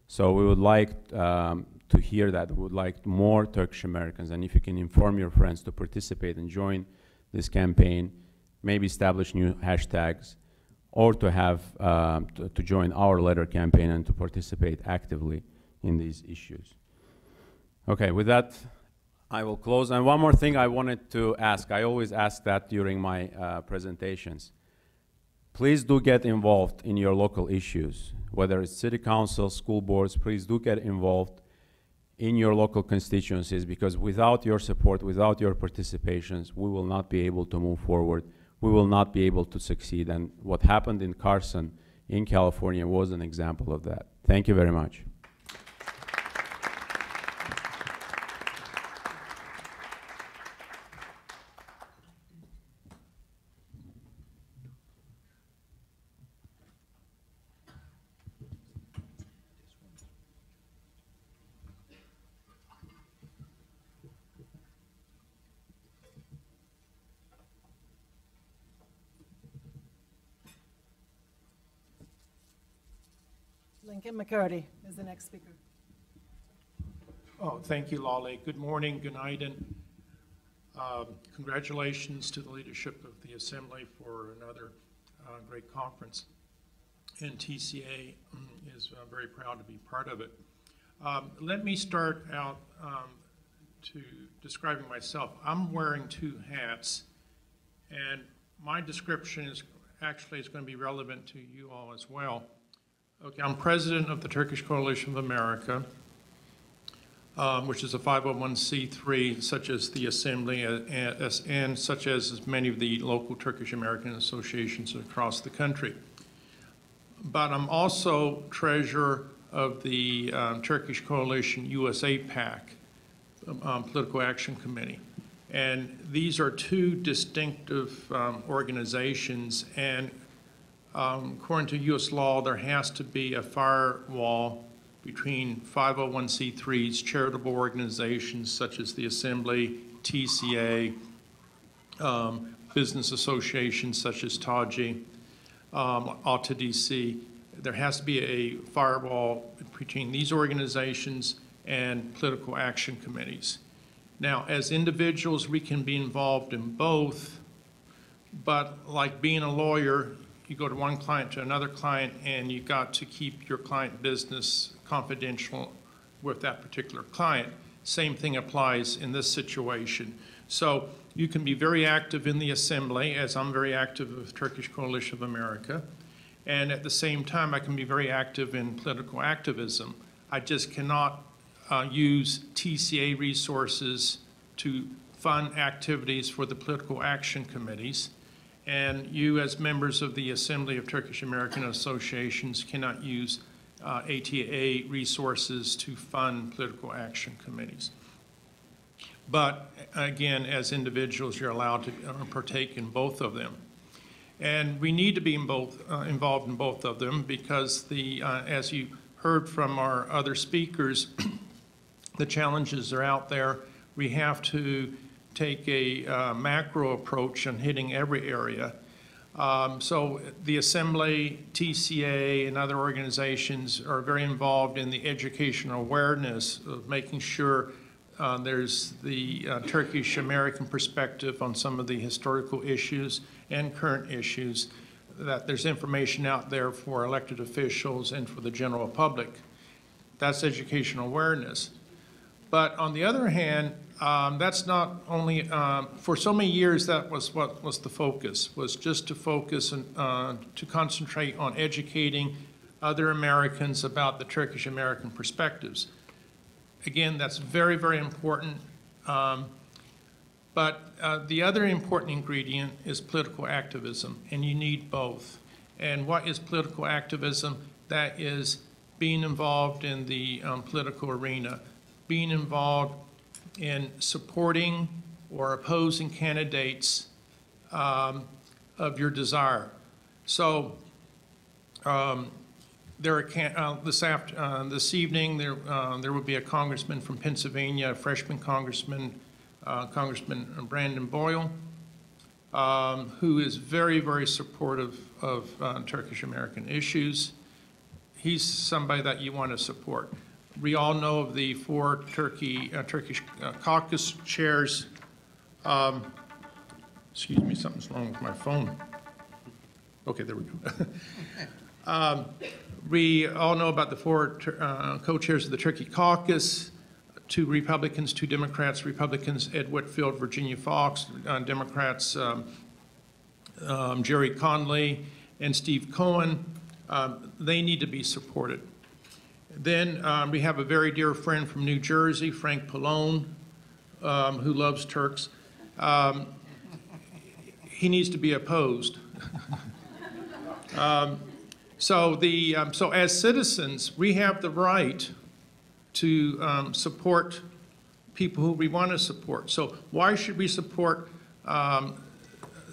So we would like to hear that. We would like more Turkish Americans, and if you can inform your friends to participate and join this campaign, maybe establish new hashtags, or to have to join our letter campaign and to participate actively in these issues. Okay, with that, I will close. And one more thing I wanted to ask. I always ask that during my presentations. Please do get involved in your local issues, whether it's city council, school boards. Please do get involved in your local constituencies, because without your support, without your participations, we will not be able to move forward. We will not be able to succeed. And what happened in Carson, in California, was an example of that. Thank you very much. Lincoln McCurdy is the next speaker. Oh, thank you, Lale. Good morning, good night, and congratulations to the leadership of the Assembly for another great conference. And TCA is very proud to be part of it. Let me start out to describing myself. I'm wearing two hats, and my description is actually going to be relevant to you all as well. Okay, I'm president of the Turkish Coalition of America, which is a 501c3, such as the Assembly and such as many of the local Turkish American associations across the country. But I'm also treasurer of the Turkish Coalition USA PAC, Political Action Committee. And these are two distinctive organizations, and according to U.S. law, there has to be a firewall between 501c3s, charitable organizations such as the Assembly, TCA, business associations such as TAJI, Alta DC. There has to be a firewall between these organizations and political action committees. Now, as individuals, we can be involved in both, but like being a lawyer, you go to one client to another client, and you've got to keep your client business confidential with that particular client. Same thing applies in this situation. So you can be very active in the Assembly, as I'm very active with Turkish Coalition of America, and at the same time I can be very active in political activism. I just cannot use TCA resources to fund activities for the political action committees, and you as members of the Assembly of Turkish American Associations cannot use ATA resources to fund political action committees. But again, as individuals, you're allowed to partake in both of them. And we need to be involved in both of them because as you heard from our other speakers, the challenges are out there. We have to take a macro approach on hitting every area. So the Assembly, TCA, and other organizations are very involved in the educational awareness of making sure there's the Turkish American perspective on some of the historical issues and current issues, that there's information out there for elected officials and for the general public. That's educational awareness. But on the other hand, that's not only, for so many years that was what was the focus, was just to focus and to concentrate on educating other Americans about the Turkish American perspectives. Again, that's very, very important. But the other important ingredient is political activism, and you need both. And what is political activism? That is being involved in the political arena, being involved in supporting or opposing candidates of your desire. So this evening there will be a congressman from Pennsylvania, a freshman congressman, Congressman Brandon Boyle, who is very, very supportive of Turkish American issues. He's somebody that you want to support. We all know of the 4 Turkish caucus chairs. Excuse me, something's wrong with my phone. Okay, there we go. We all know about the 4 co-chairs of the Turkey caucus, 2 Republicans, 2 Democrats. Republicans, Ed Whitfield, Virginia Foxx. Democrats, Jerry Conley and Steve Cohen. They need to be supported. Then we have a very dear friend from New Jersey, Frank Pallone, who loves Turks. He needs to be opposed. So as citizens, we have the right to support people who we want to support. So why should we support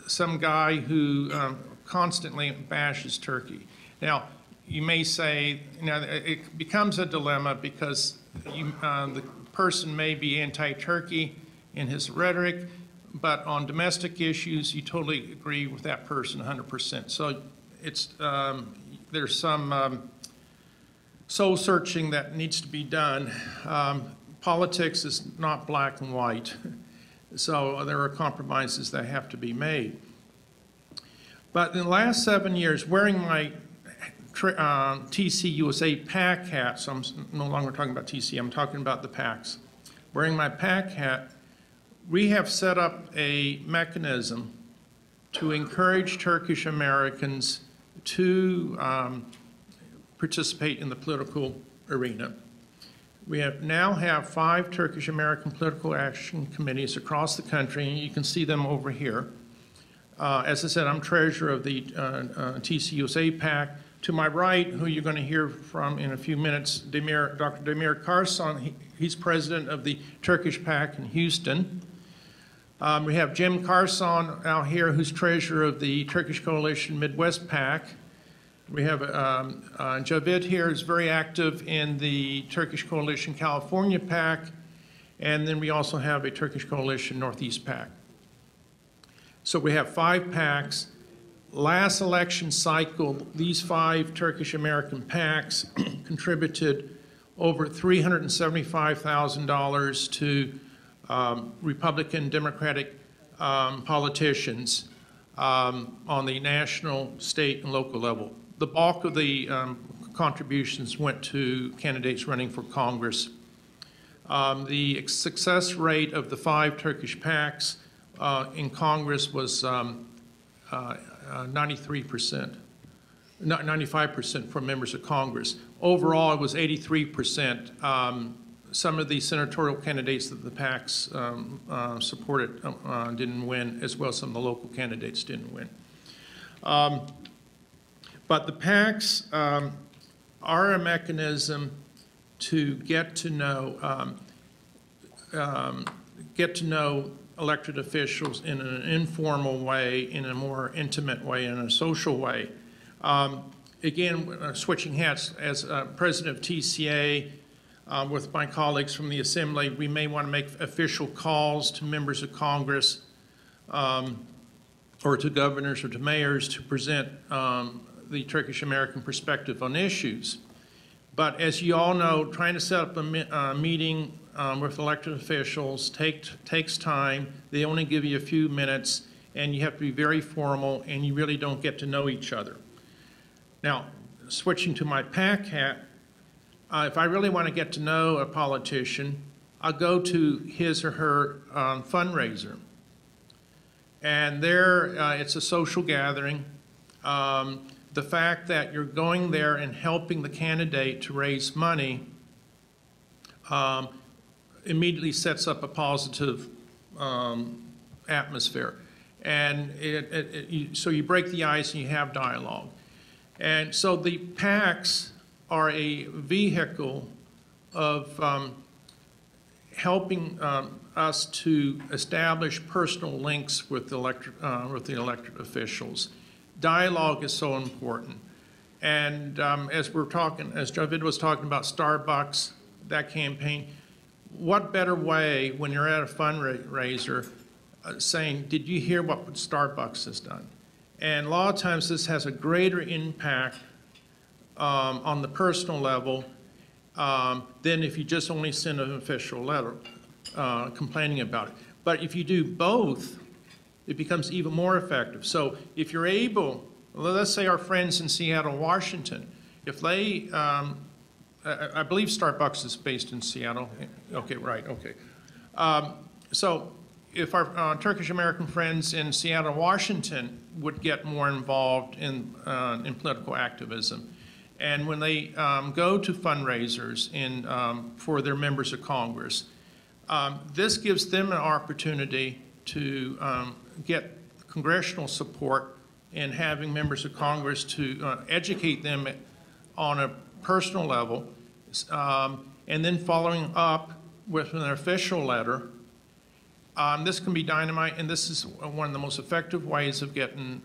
some guy who constantly bashes Turkey? Now, you may say, it becomes a dilemma because the person may be anti-Turkey in his rhetoric, but on domestic issues, you totally agree with that person 100%. So it's, there's some soul searching that needs to be done. Politics is not black and white, so there are compromises that have to be made. But in the last 7 years, wearing my TC USA PAC hat, so I'm no longer talking about TC, I'm talking about the PACs. Wearing my PAC hat, we have set up a mechanism to encourage Turkish Americans to participate in the political arena. We now have 5 Turkish American political action committees across the country, and you can see them over here. As I said, I'm treasurer of the TC USA PAC. To my right, who you're going to hear from in a few minutes, Dr. Demir Karsan, he's president of the Turkish PAC in Houston. We have Jim Carson out here, who's treasurer of the Turkish Coalition Midwest PAC. We have Javid here, who's very active in the Turkish Coalition California PAC. And then we also have a Turkish Coalition Northeast PAC. So we have 5 PACs. Last election cycle, these 5 Turkish American PACs contributed over $375,000 to Republican, Democratic politicians on the national, state, and local level. The bulk of the contributions went to candidates running for Congress. The success rate of the 5 Turkish PACs in Congress was 93%, 95% from members of Congress. Overall, it was 83%. Some of the senatorial candidates that the PACs supported didn't win, as well as some of the local candidates didn't win. But the PACs are a mechanism to get to know elected officials in an informal way, in a more intimate way, in a social way. Again, switching hats, as president of TCA, with my colleagues from the Assembly, we may want to make official calls to members of Congress or to governors or to mayors to present the Turkish American perspective on issues. But as you all know, trying to set up a meeting with elected officials takes time. They only give you a few minutes, and you have to be very formal, and you really don't get to know each other. Now, switching to my PAC hat, if I really want to get to know a politician, I'll go to his or her fundraiser. And there, it's a social gathering. The fact that you're going there and helping the candidate to raise money immediately sets up a positive atmosphere. And so you break the ice and you have dialogue. And so the PACs are a vehicle of helping us to establish personal links with the elected officials. Dialogue is so important. And as Javid was talking about Starbucks, that campaign, what better way when you're at a fundraiser saying, did you hear what Starbucks has done? And a lot of times this has a greater impact on the personal level than if you just only send an official letter complaining about it. But if you do both, it becomes even more effective. So if you're able, let's say our friends in Seattle, Washington, if they, I believe Starbucks is based in Seattle. Okay, right, okay. So if our Turkish American friends in Seattle, Washington would get more involved in political activism, and when they go to fundraisers for their members of Congress, this gives them an opportunity to get congressional support in having members of Congress to educate them on a personal level, and then following up with an official letter. This can be dynamite, and this is one of the most effective ways of getting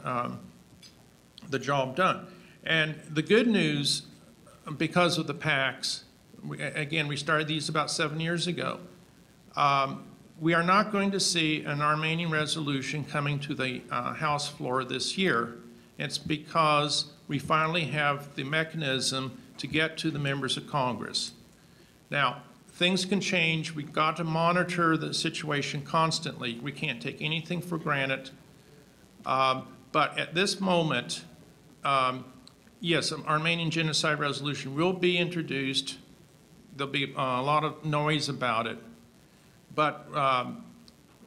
the job done. And the good news, because of the PACs, again, we started these about 7 years ago. We are not going to see an Armenian resolution coming to the House floor this year. It's because we finally have the mechanism to get to the members of Congress. Now, things can change. We've got to monitor the situation constantly. We can't take anything for granted. But at this moment, yes, an Armenian genocide resolution will be introduced. There'll be a lot of noise about it. But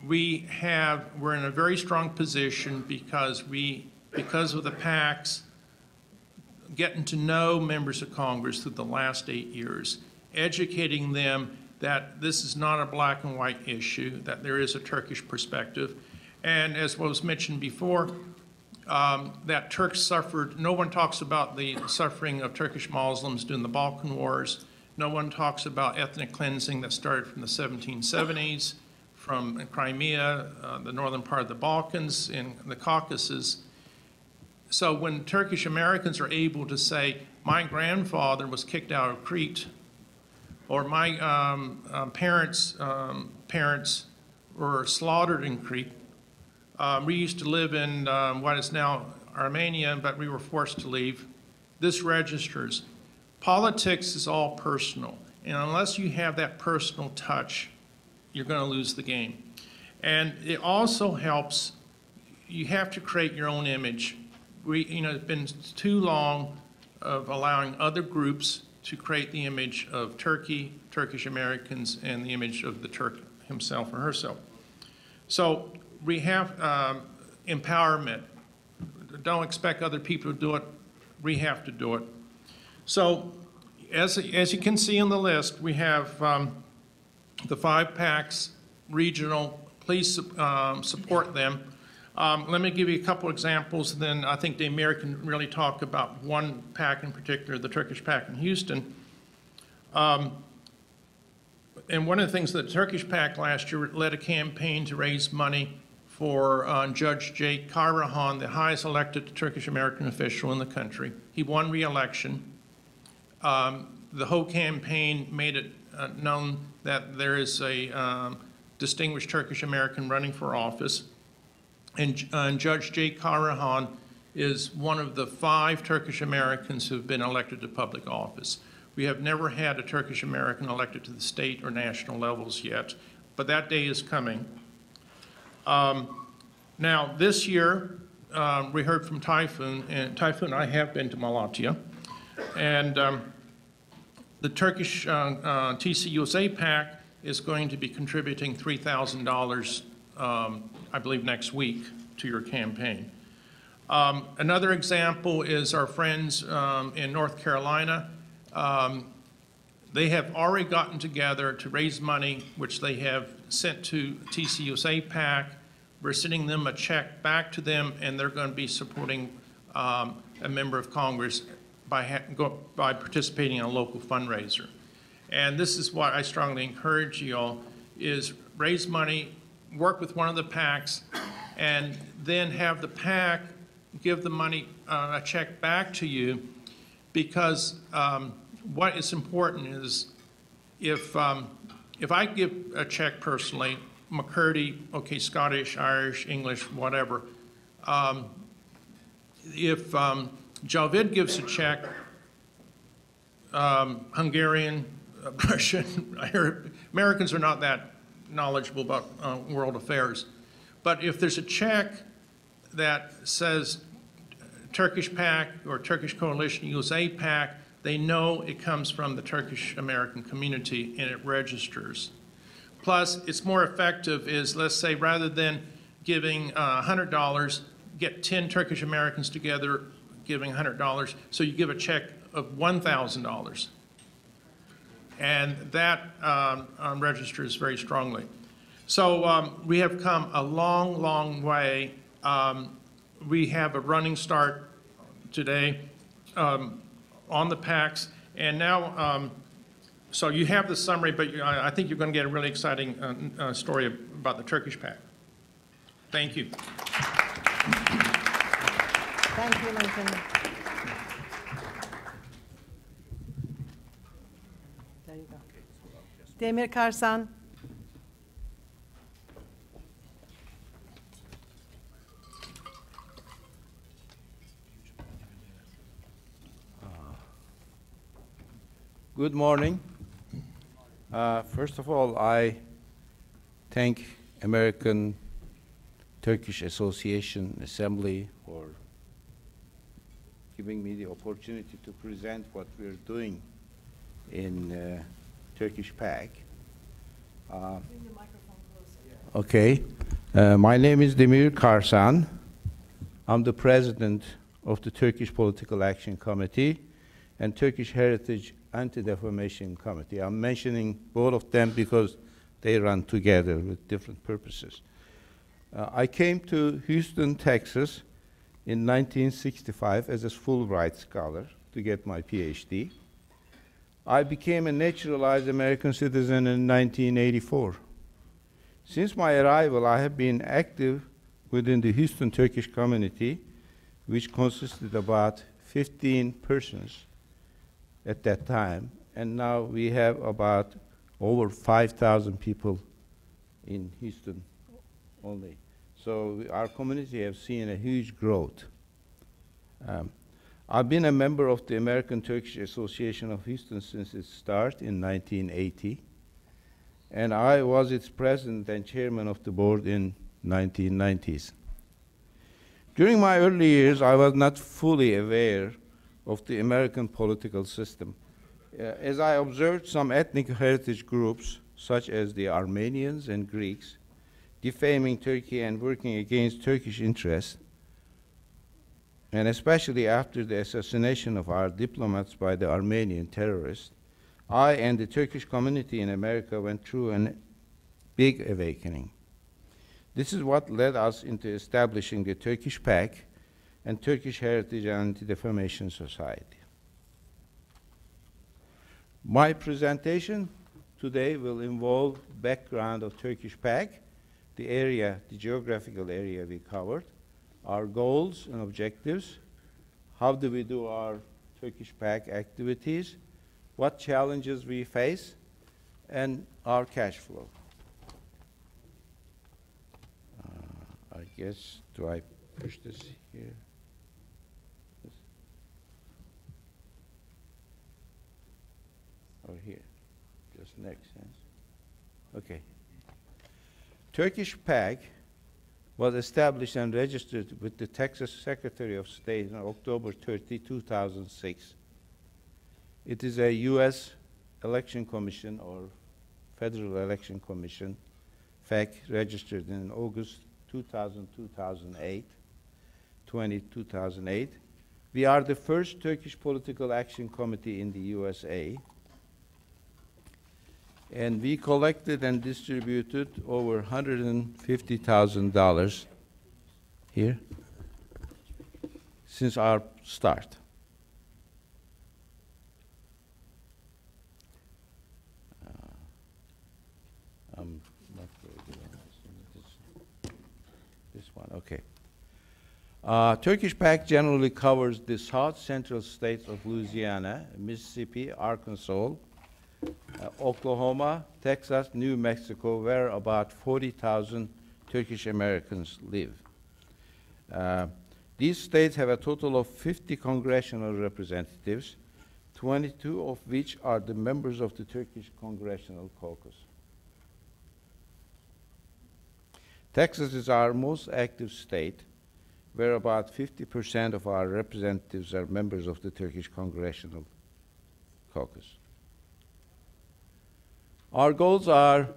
we're in a very strong position because of the PACs getting to know members of Congress through the last 8 years, educating them that this is not a black and white issue, that there is a Turkish perspective. And as was mentioned before, that Turks suffered, no one talks about the suffering of Turkish Muslims during the Balkan Wars. No one talks about ethnic cleansing that started from the 1770s, from Crimea, the northern part of the Balkans, and the Caucasus. So when Turkish Americans are able to say, my grandfather was kicked out of Crete, or my parents were slaughtered in Crete. We used to live in what is now Armenia, but we were forced to leave. This registers. Politics is all personal, and unless you have that personal touch, you're going to lose the game. And it also helps, you have to create your own image. It's been too long of allowing other groups to create the image of Turkey, Turkish Americans, and the image of the Turk himself or herself. So we have empowerment. Don't expect other people to do it. We have to do it. So as you can see on the list, we have the 5 PACs, regional. Please support them. Let me give you a couple examples, then I think Damir can really talk about one PAC in particular, the Turkish PAC in Houston. And one of the things that the Turkish PAC last year led a campaign to raise money for Judge Jake Karahan, the highest elected Turkish American official in the country. He won re-election. The whole campaign made it known that there is a distinguished Turkish American running for office. And Judge Jake Karahan is one of the 5 Turkish Americans who have been elected to public office. We have never had a Turkish American elected to the state or national levels yet, but that day is coming. Now, this year, we heard from Typhoon, and Typhoon, I have been to Malatya, and the Turkish TCUSA PAC is going to be contributing $3,000, I believe, next week to your campaign. Another example is our friends in North Carolina. They have already gotten together to raise money, which they have sent to TCUSA PAC. We're sending them a check back to them, and they're going to be supporting a member of Congress by participating in a local fundraiser. And this is what I strongly encourage you all, is raise money, work with one of the PACs, and then have the PAC give the money, a check back to you, because what is important is if I give a check personally, McCurdy, okay, Scottish, Irish, English, whatever, if Javid gives a check, Hungarian, Russian, Americans are not that knowledgeable about world affairs. But if there's a check that says Turkish PAC or Turkish Coalition USA PAC, they know it comes from the Turkish American community and it registers. Plus, it's more effective is, let's say, rather than giving $100, get 10 Turkish Americans together giving $100, so you give a check of $1,000. And that registers very strongly. So we have come a long, long way. We have a running start today on the PACs. And now, so you have the summary, but I think you're going to get a really exciting story about the Turkish PAC. Thank you. Thank you, Lincoln. There you go. Demir Karsan. Good morning. First of all, I thank American Turkish Association Assembly for giving me the opportunity to present what we're doing in Turkish PAC. Okay. My name is Demir Karsan. I'm the president of the Turkish Political Action Committee and Turkish Heritage Anti-Defamation Committee. I'm mentioning both of them because they run together with different purposes. I came to Houston, Texas in 1965 as a Fulbright scholar to get my PhD. I became a naturalized American citizen in 1984. Since my arrival, I have been active within the Houston Turkish community, which consisted about 15 persons at that time, and now we have about over 5,000 people in Houston only. So our community has seen a huge growth. I've been a member of the American Turkish Association of Houston since its start in 1980, and I was its president and chairman of the board in 1990s. During my early years, I was not fully aware of the American political system. As I observed some ethnic heritage groups, such as the Armenians and Greeks, defaming Turkey and working against Turkish interests, and especially after the assassination of our diplomats by the Armenian terrorists, I and the Turkish community in America went through a big awakening. This is what led us into establishing the Turkish PAC and Turkish Heritage and Anti-Defamation Society. My presentation today will involve background of Turkish PAC, the geographical area we covered, our goals and objectives, how do we do our Turkish PAC activities, what challenges we face, and our cash flow. I guess, do I push this here? Or here? Just next, yes? Okay. Turkish PAC was established and registered with the Texas Secretary of State on October 30, 2006. It is a U.S. Election Commission or Federal Election Commission, FEC, registered in August 2008. We are the first Turkish political action committee in the USA, and we collected and distributed over $150,000 here since our start. I'm not very good on this one, okay. Turkish PAC generally covers the south central states of Louisiana, Mississippi, Arkansas, Oklahoma, Texas, New Mexico, where about 40,000 Turkish Americans live. These states have a total of 50 congressional representatives, 22 of which are the members of the Turkish Congressional Caucus. Texas is our most active state, where about 50% of our representatives are members of the Turkish Congressional Caucus. Our goals are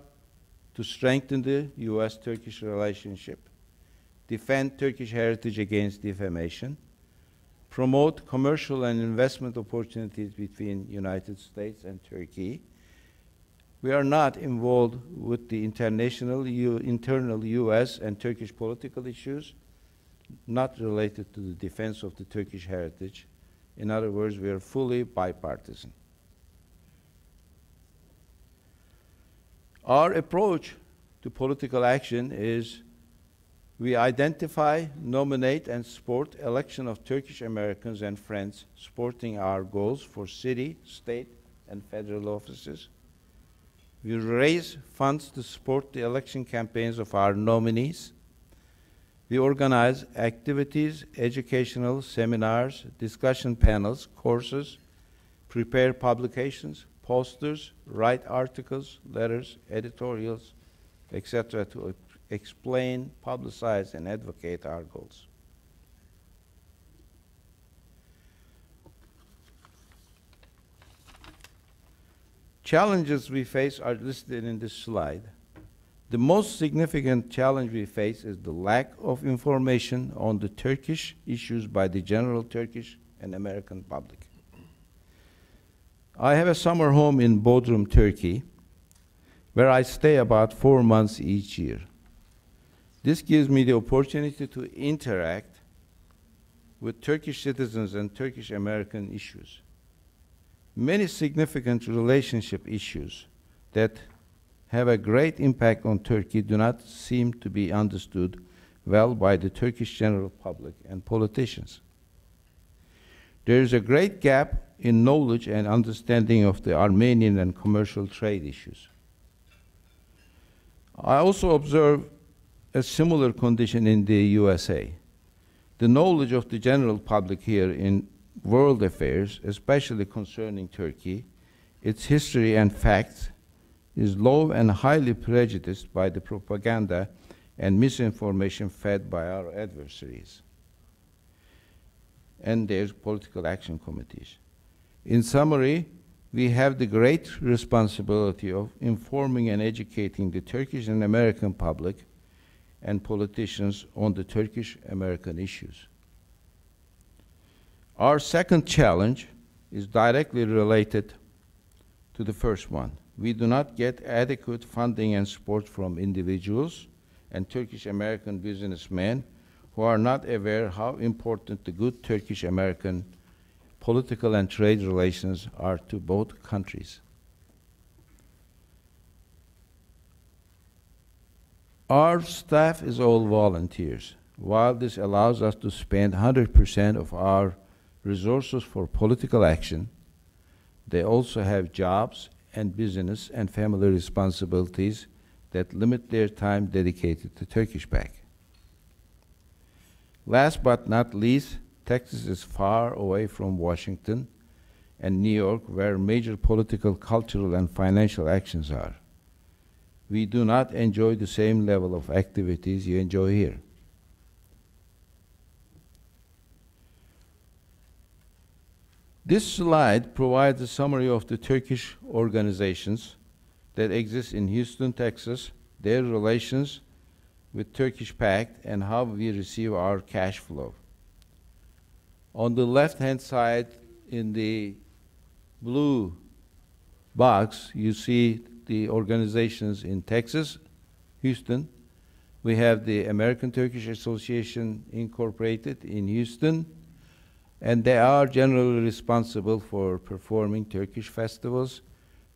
to strengthen the U.S.-Turkish relationship, defend Turkish heritage against defamation, promote commercial and investment opportunities between United States and Turkey. We are not involved with the internal U.S. and Turkish political issues, not related to the defense of the Turkish heritage. In other words, we are fully bipartisan. Our approach to political action is we identify, nominate, and support election of Turkish Americans and friends supporting our goals for city, state, and federal offices. We raise funds to support the election campaigns of our nominees. We organize activities, educational seminars, discussion panels, courses, prepare publications, posters, write articles, letters, editorials, etc. to explain, publicize, and advocate our goals. Challenges we face are listed in this slide. The most significant challenge we face is the lack of information on the Turkish issues by the general Turkish and American public. I have a summer home in Bodrum, Turkey, where I stay about 4 months each year. This gives me the opportunity to interact with Turkish citizens and Turkish American issues. Many significant relationship issues that have a great impact on Turkey do not seem to be understood well by the Turkish general public and politicians. There is a great gap in knowledge and understanding of the Armenian and commercial trade issues. I also observe a similar condition in the USA. The knowledge of the general public here in world affairs, especially concerning Turkey, its history and facts, is low and highly prejudiced by the propaganda and misinformation fed by our adversaries and their political action committees. In summary, we have the great responsibility of informing and educating the Turkish and American public and politicians on the Turkish-American issues. Our second challenge is directly related to the first one. We do not get adequate funding and support from individuals and Turkish-American businessmen who are not aware how important the good Turkish-American political and trade relations are to both countries. Our staff is all volunteers. While this allows us to spend 100% of our resources for political action, they also have jobs and business and family responsibilities that limit their time dedicated to Turkish back. Last but not least, Texas is far away from Washington and New York, where major political, cultural, and financial actions are. We do not enjoy the same level of activities you enjoy here. This slide provides a summary of the Turkish organizations that exist in Houston, Texas, their relations with Turkish Pact, and how we receive our cash flow. On the left-hand side, in the blue box, you see the organizations in Texas, Houston. We have the American Turkish Association Incorporated in Houston, and they are generally responsible for performing Turkish festivals,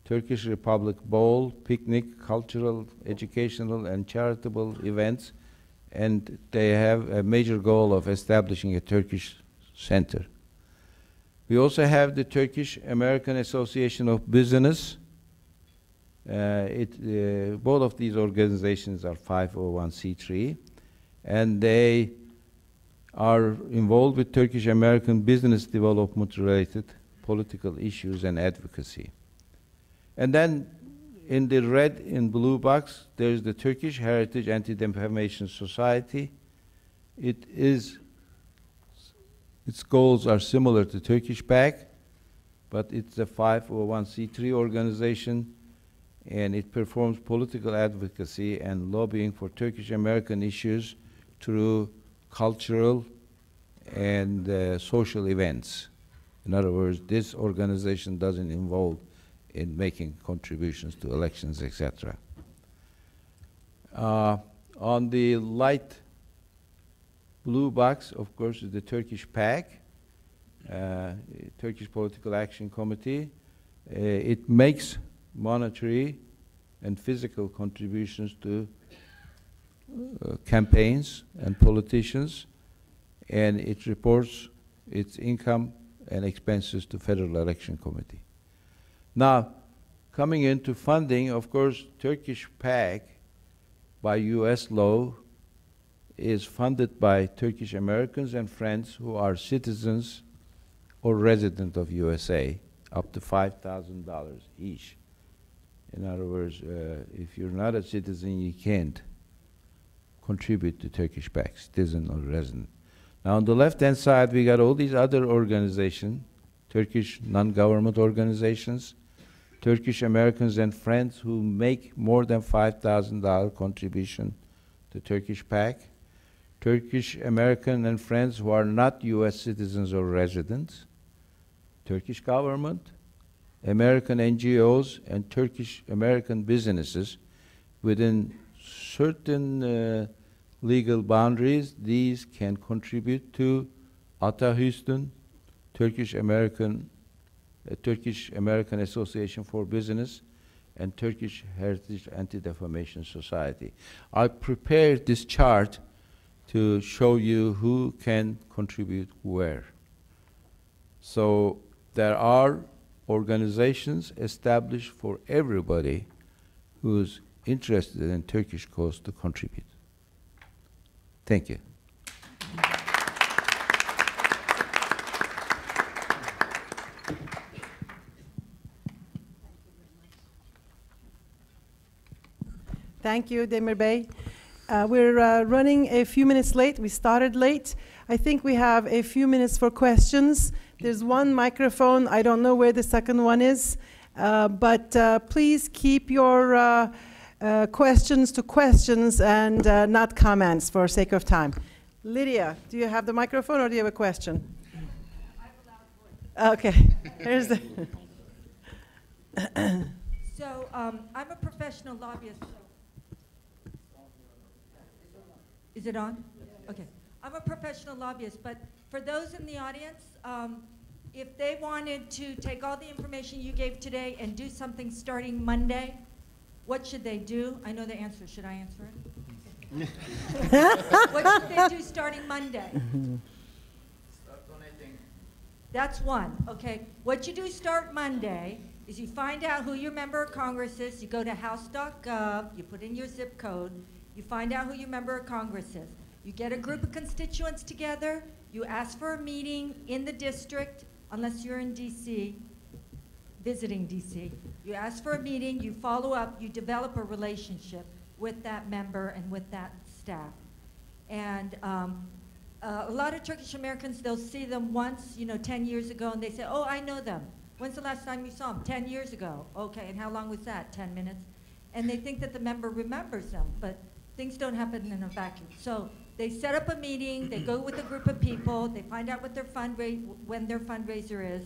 Turkish Republic Bowl, picnic, cultural, educational, and charitable events, and they have a major goal of establishing a Turkish center. We also have the Turkish American Association of Business. Both of these organizations are 501c3, and they are involved with Turkish American business development related political issues and advocacy. And then in the red and blue box, there's the Turkish Heritage Anti-Defamation Society. Its goals are similar to Turkish PAC, but it's a 501c3 organization, and it performs political advocacy and lobbying for Turkish American issues through cultural and social events. In other words, this organization doesn't involve in making contributions to elections, etc. On the light blue box, of course, is the Turkish PAC, Turkish Political Action Committee. It makes monetary and physical contributions to campaigns and politicians, and it reports its income and expenses to Federal Election Committee. Now, coming into funding, of course, Turkish PAC by US law is funded by Turkish Americans and friends who are citizens or resident of USA, up to $5,000 each. In other words, if you're not a citizen, you can't contribute to Turkish PAC, citizen or resident. Now, on the left-hand side, we got all these other organizations, Turkish non-government organizations, Turkish Americans and friends who make more than $5,000 contribution to Turkish PAC, Turkish American and friends who are not US citizens or residents, Turkish government, American NGOs, and Turkish American businesses. Within certain legal boundaries, these can contribute to ATA Houston, Turkish American Association for Business, and Turkish Heritage Anti-Defamation Society. I prepared this chart to show you who can contribute where. So there are organizations established for everybody who's interested in Turkish cause to contribute. Thank you. Thank you, Demir Bey. We're running a few minutes late. We started late. I think we have a few minutes for questions. There's one microphone. I don't know where the second one is. But please keep your questions to questions and not comments for sake of time. Lydia, do you have the microphone or do you have a question? I have a loud voice. Okay. Here's the. So I'm a professional lobbyist. Is it on? Okay. I'm a professional lobbyist, but for those in the audience, if they wanted to take all the information you gave today and do something starting Monday, what should they do? I know the answer. Should I answer it? What should they do starting Monday? Start donating. That's one. Okay. What you do start Monday is you find out who your member of Congress is. You go to house.gov. You put in your zip code. You find out who your member of Congress is. You get a group of constituents together. You ask for a meeting in the district, unless you're in D.C., visiting D.C. You ask for a meeting, you follow up, you develop a relationship with that member and with that staff. And a lot of Turkish Americans, they'll see them once, 10 years ago, and they say, oh, I know them. When's the last time you saw them? 10 years ago. Okay, and how long was that? 10 minutes? And they think that the member remembers them, but things don't happen in a vacuum. So they set up a meeting, they go with a group of people, they find out what their when their fundraiser is,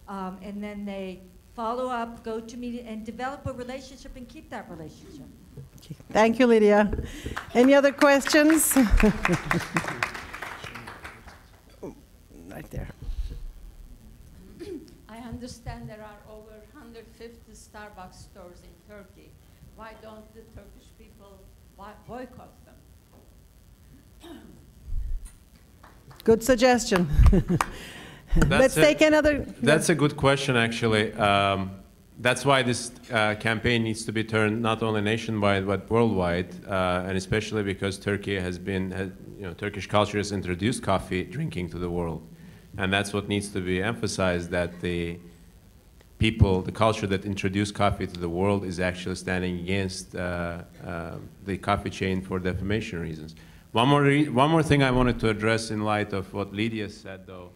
and then they follow up, go to meeting, and develop a relationship and keep that relationship. Okay. Thank you, Lydia. Any other questions? Right there. I understand there are over 150 Starbucks stores in Turkey. Why don't the Turkish people boycott them? Good suggestion. Let's take another. That's a good question, actually. That's why this campaign needs to be turned not only nationwide but worldwide, and especially because Turkey Turkish culture has introduced coffee drinking to the world, and that's what needs to be emphasized. That the people, the culture that introduced coffee to the world, is actually standing against the coffee chain for defamation reasons. One more thing I wanted to address in light of what Lydia said, though.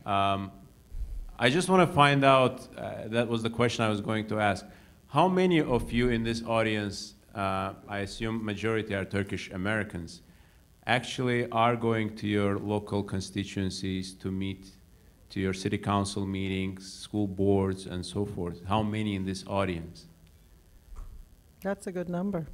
I just want to find out, that was the question I was going to ask. How many of you in this audience, I assume majority are Turkish Americans, actually are going to your local constituencies to meet, to your city council meetings, school boards, and so forth? How many in this audience? That's a good number.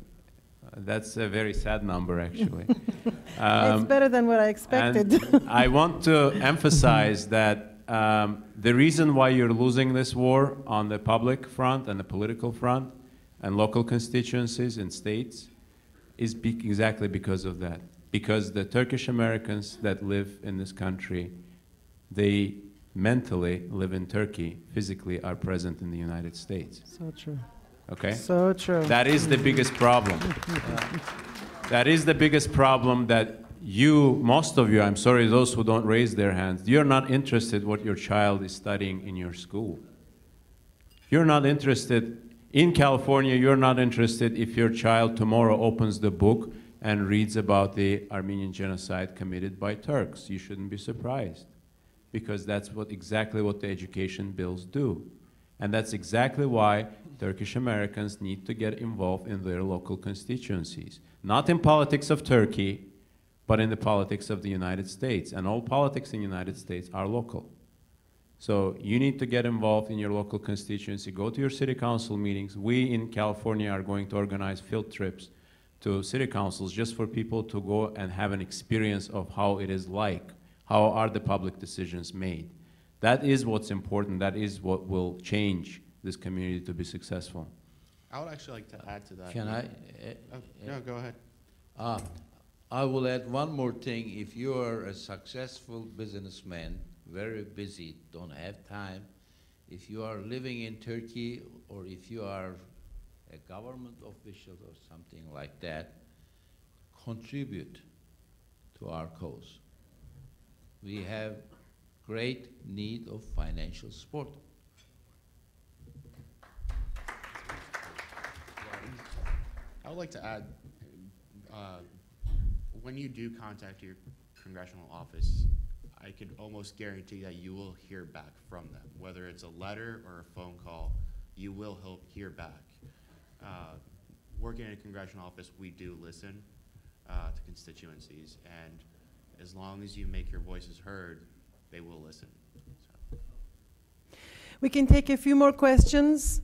That's a very sad number, actually. It's better than what I expected. And I want to emphasize that the reason why you're losing this war on the public front and the political front and local constituencies and states is exactly because of that. Because the Turkish Americans that live in this country, they mentally live in Turkey, physically are present in the United States. So true. Okay? So true. That is the biggest problem. That is the biggest problem, that you, most of you, I'm sorry, those who don't raise their hands, you're not interested what your child is studying in your school. You're not interested, in California, you're not interested if your child tomorrow opens the book and reads about the Armenian genocide committed by Turks. You shouldn't be surprised, because that's exactly what the education bills do. And that's exactly why Turkish Americans need to get involved in their local constituencies. Not in politics of Turkey, but in the politics of the United States. And all politics in the United States are local. So you need to get involved in your local constituency. Go to your city council meetings. We in California are going to organize field trips to city councils just for people to go and have an experience of how it is like. How are the public decisions made? That is what's important. That is what will change this community to be successful. I would actually like to add to that. Can I? No, go ahead. I will add one more thing. If you are a successful businessman, very busy, don't have time, if you are living in Turkey or if you are a government official or something like that, contribute to our cause. We have great need of financial support. I would like to add, when you do contact your congressional office, I could almost guarantee that you will hear back from them. Whether it's a letter or a phone call, you will hear back. Working in a congressional office, we do listen to constituencies, and as long as you make your voices heard, they will listen. So. We can take a few more questions.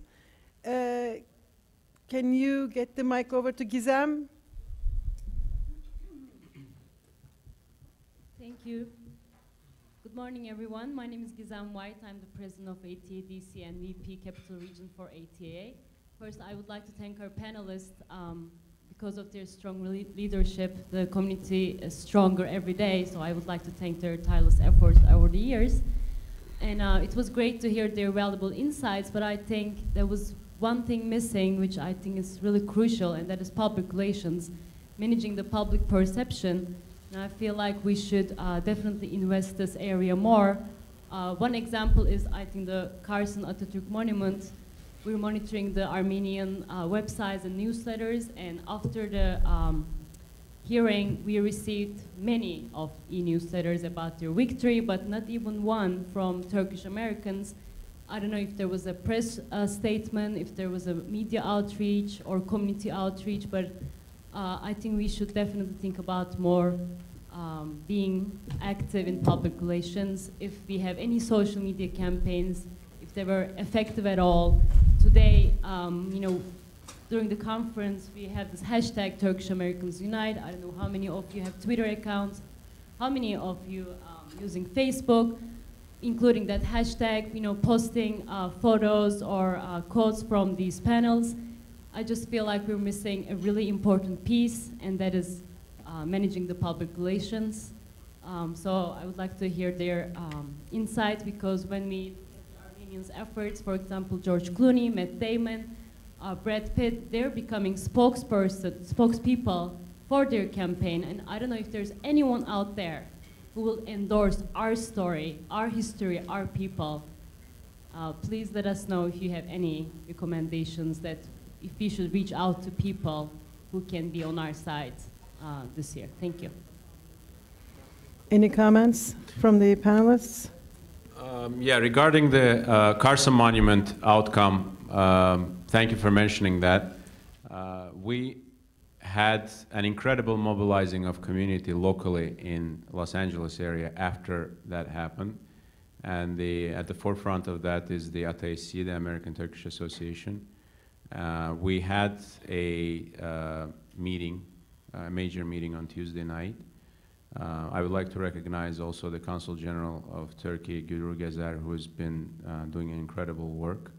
Can you get the mic over to Gizem? Thank you. Good morning, everyone. My name is Gizem White. I'm the president of ATA DC and VP Capital Region for ATA. First, I would like to thank our panelists. Because of their strong leadership, the community is stronger every day, so I would like to thank their tireless efforts over the years. And it was great to hear their valuable insights, but I think there was one thing missing, which I think is really crucial, and that is public relations, managing the public perception. And I feel like we should definitely invest this area more. One example is, I think, the Carson Atatürk Monument. We're monitoring the Armenian websites and newsletters, and after the hearing, we received many of e-newsletters about their victory, but not even one from Turkish Americans. I don't know if there was a press statement, if there was a media outreach or community outreach, but I think we should definitely think about more being active in public relations. If we have any social media campaigns, if they were effective at all. Today, you know, during the conference, we have this hashtag Turkish Americans Unite. I don't know how many of you have Twitter accounts, how many of you using Facebook, including that hashtag, you know, posting photos or quotes from these panels. I just feel like we're missing a really important piece, and that is managing the public relations. So I would like to hear their insight, because when we efforts, for example, George Clooney, Matt Damon, Brad Pitt, they're becoming spokespeople for their campaign, and I don't know if there's anyone out there who will endorse our story, our history, our people. Please let us know if you have any recommendations that if we should reach out to people who can be on our side this year. Thank you. Any comments from the panelists? Yeah, regarding the Carson Monument outcome, thank you for mentioning that. We had an incredible mobilizing of community locally in Los Angeles area after that happened. And at the forefront of that is the ATAC, the American Turkish Association. We had a meeting, a major meeting on Tuesday night. I would like to recognize also the Consul General of Turkey, Gülru Gezer, who has been doing incredible work.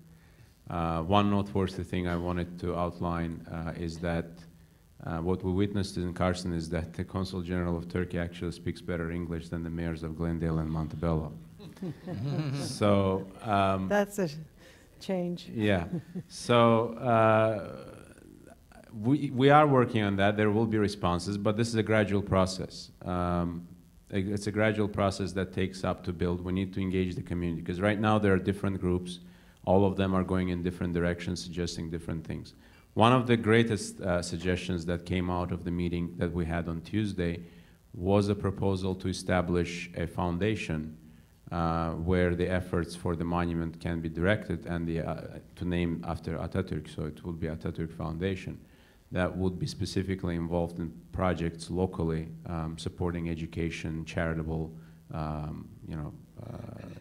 One noteworthy thing I wanted to outline is that what we witnessed in Carson is that the Consul General of Turkey actually speaks better English than the mayors of Glendale and Montebello. So that's a change. Yeah. So we are working on that. There will be responses, but this is a gradual process. It's a gradual process that takes up to build. We need to engage the community, because right now there are different groups. All of them are going in different directions, suggesting different things. One of the greatest suggestions that came out of the meeting that we had on Tuesday was a proposal to establish a foundation where the efforts for the monument can be directed, and to name after Atatürk, so it will be Atatürk Foundation, that would be specifically involved in projects locally, supporting education, charitable,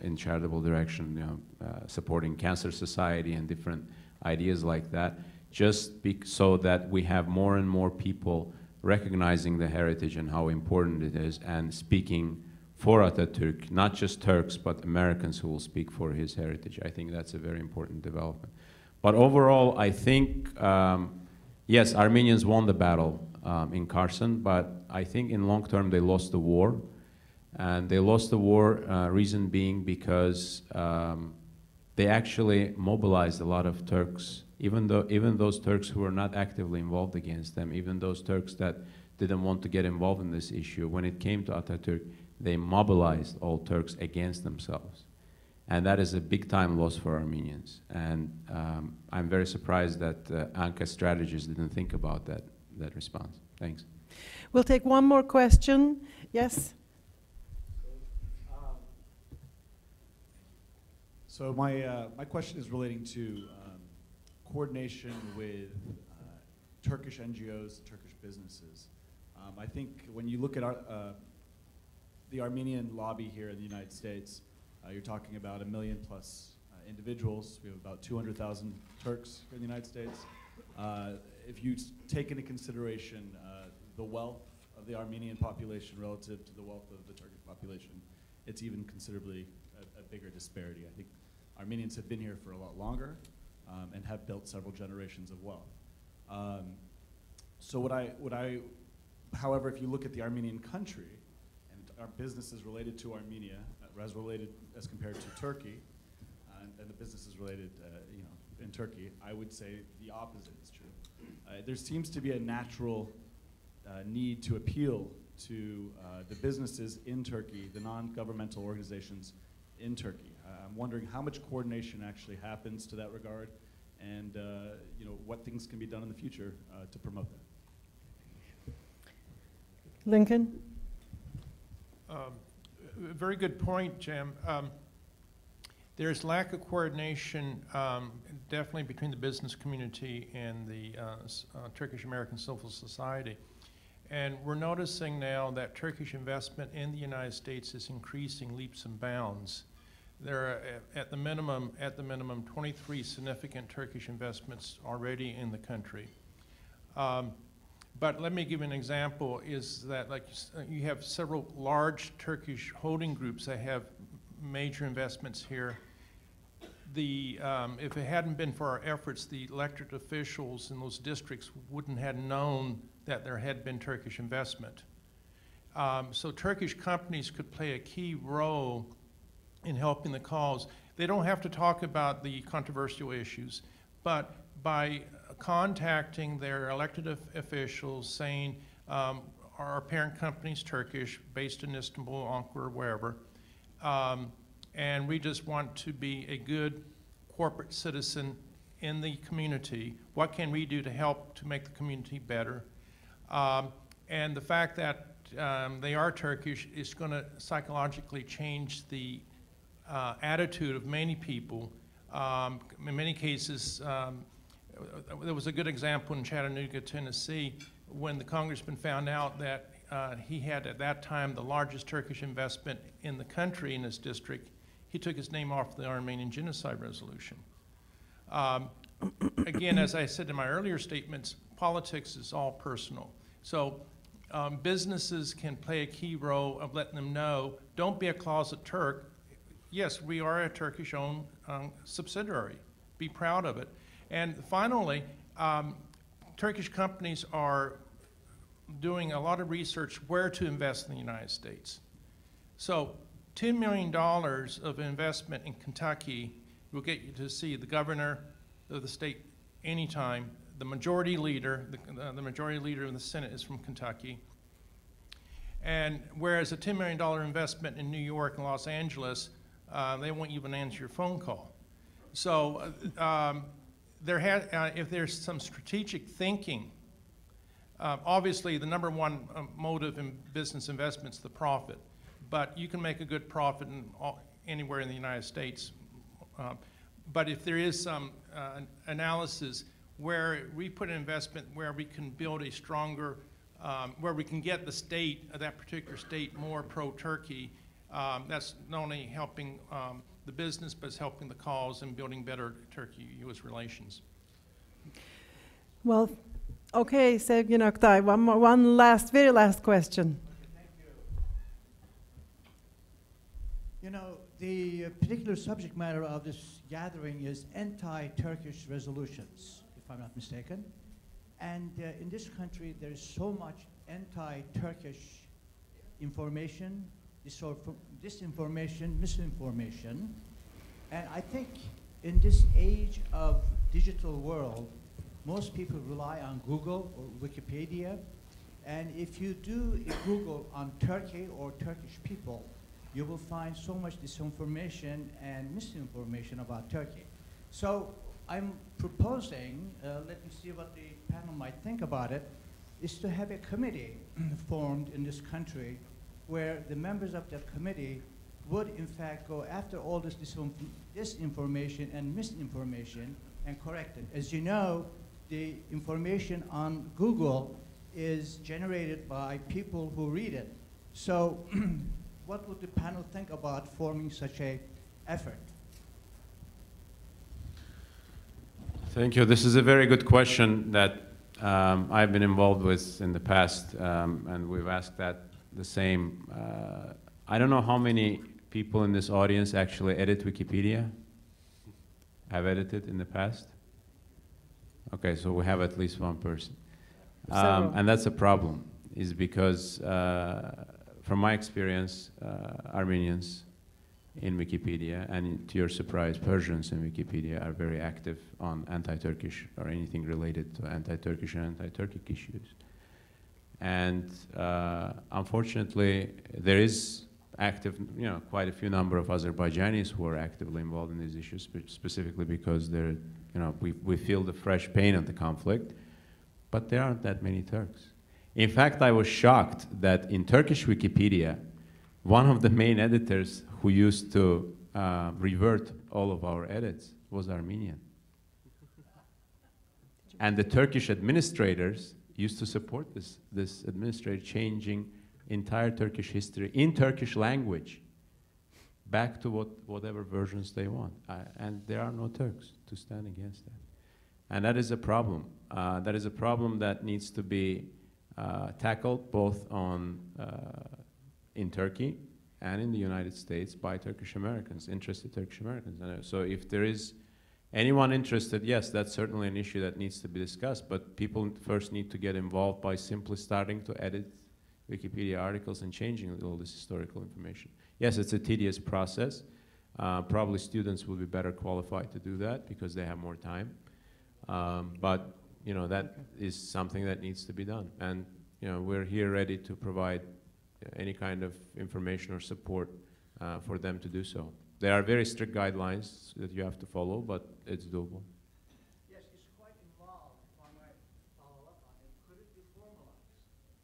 in charitable direction, supporting Cancer Society and different ideas like that, just so that we have more and more people recognizing the heritage and how important it is, and speaking for Atatürk, not just Turks, but Americans who will speak for his heritage. I think that's a very important development. But overall, I think, yes, Armenians won the battle in Kherson, but I think in long term they lost the war. And they lost the war, reason being because they actually mobilized a lot of Turks, even those Turks who were not actively involved against them, even those Turks that didn't want to get involved in this issue. When it came to Atatürk, they mobilized all Turks against themselves. And that is a big time loss for Armenians. And I'm very surprised that Anka strategists didn't think about that response. Thanks. We'll take one more question. Yes? So my question is relating to coordination with Turkish NGOs, Turkish businesses. I think when you look at the Armenian lobby here in the United States, you're talking about 1 million plus individuals. We have about 200,000 Turks here in the United States. If you take into consideration the wealth of the Armenian population relative to the wealth of the Turkish population, it's even considerably a bigger disparity. I think Armenians have been here for a lot longer and have built several generations of wealth. So however, if you look at the Armenian country and our businesses related to Armenia, as compared to Turkey, and the businesses related, in Turkey, I would say the opposite is true. There seems to be a natural need to appeal to the businesses in Turkey, the non-governmental organizations in Turkey. I'm wondering how much coordination actually happens to that regard, and what things can be done in the future to promote that. Lincoln? Very good point, Jim. There's lack of coordination definitely between the business community and the Turkish American civil society. And we're noticing now that Turkish investment in the United States is increasing leaps and bounds. There are at the minimum 23 significant Turkish investments already in the country. But let me give you an example, is that you have several large Turkish holding groups that have major investments here. If it hadn't been for our efforts, the elected officials in those districts wouldn't have known that there had been Turkish investment. So Turkish companies could play a key role in helping the cause. They don't have to talk about the controversial issues, but by contacting their elected officials saying, our parent company's Turkish, based in Istanbul, Ankara, wherever, and we just want to be a good corporate citizen in the community. What can we do to help to make the community better? And the fact that they are Turkish is going to psychologically change the attitude of many people. In many cases, there was a good example in Chattanooga, Tennessee, when the congressman found out that he had at that time the largest Turkish investment in the country in his district. He took his name off the Armenian Genocide Resolution. Again, as I said in my earlier statements, politics is all personal. So businesses can play a key role of letting them know, don't be a closet Turk. Yes, we are a Turkish-owned subsidiary. Be proud of it. And finally, Turkish companies are doing a lot of research where to invest in the United States. So $10 million of investment in Kentucky will get you to see the governor of the state anytime. The majority leader, the majority leader in the Senate is from Kentucky. And whereas a $10 million investment in New York and Los Angeles, they won't even answer your phone call. So if there's some strategic thinking, obviously the number one motive in business investment is the profit, but you can make a good profit anywhere in the United States. But if there is some analysis where we put an investment where we can build a stronger, where we can get the state, that particular state, more pro-Turkey, that's not only helping the business, but it's helping the cause and building better Turkey-U.S. relations. Well, okay, Sevgin Oktay, one very last question. You know, The particular subject matter of this gathering is anti-Turkish resolutions, if I'm not mistaken. And in this country, there is so much anti-Turkish information, disinformation, misinformation. And I think in this age of digital world, most people rely on Google or Wikipedia. And if you do a Google on Turkey or Turkish people, you will find so much disinformation and misinformation about Turkey. So I'm proposing, let me see what the panel might think about it, is to have a committee formed in this country where the members of that committee would in fact go after all this disinformation and misinformation and correct it. As you know, the information on Google is generated by people who read it. So what would the panel think about forming such an effort? Thank you. This is a very good question that I've been involved with in the past, and we've asked that the same. I don't know how many people in this audience actually edit Wikipedia. Have edited in the past? Okay, so we have at least one person. And that's a problem, is because from my experience, Armenians in Wikipedia, and to your surprise, Persians in Wikipedia are very active on anti-Turkish or anything related to anti-Turkish and anti-Turkic issues. And unfortunately, there is active, quite a few number of Azerbaijanis who are actively involved in these issues, specifically because they're, we feel the fresh pain of the conflict, but there aren't that many Turks. In fact, I was shocked that in Turkish Wikipedia, one of the main editors who used to revert all of our edits was Armenian. And the Turkish administrators used to support this administrator changing entire Turkish history in Turkish language back to whatever versions they want. And there are no Turks to stand against that. And that is a problem. That is a problem that needs to be tackled both in Turkey and in the United States by Turkish Americans, interested Turkish Americans. So if there is anyone interested, yes, that's certainly an issue that needs to be discussed, but people first need to get involved by simply starting to edit Wikipedia articles and changing all this historical information. Yes, it's a tedious process. Probably students will be better qualified to do that because they have more time. But that is something that needs to be done. And we're here ready to provide any kind of information or support for them to do so. There are very strict guidelines that you have to follow, but it's doable. Yes, it's quite involved. If I might follow up on it, could it be formalized?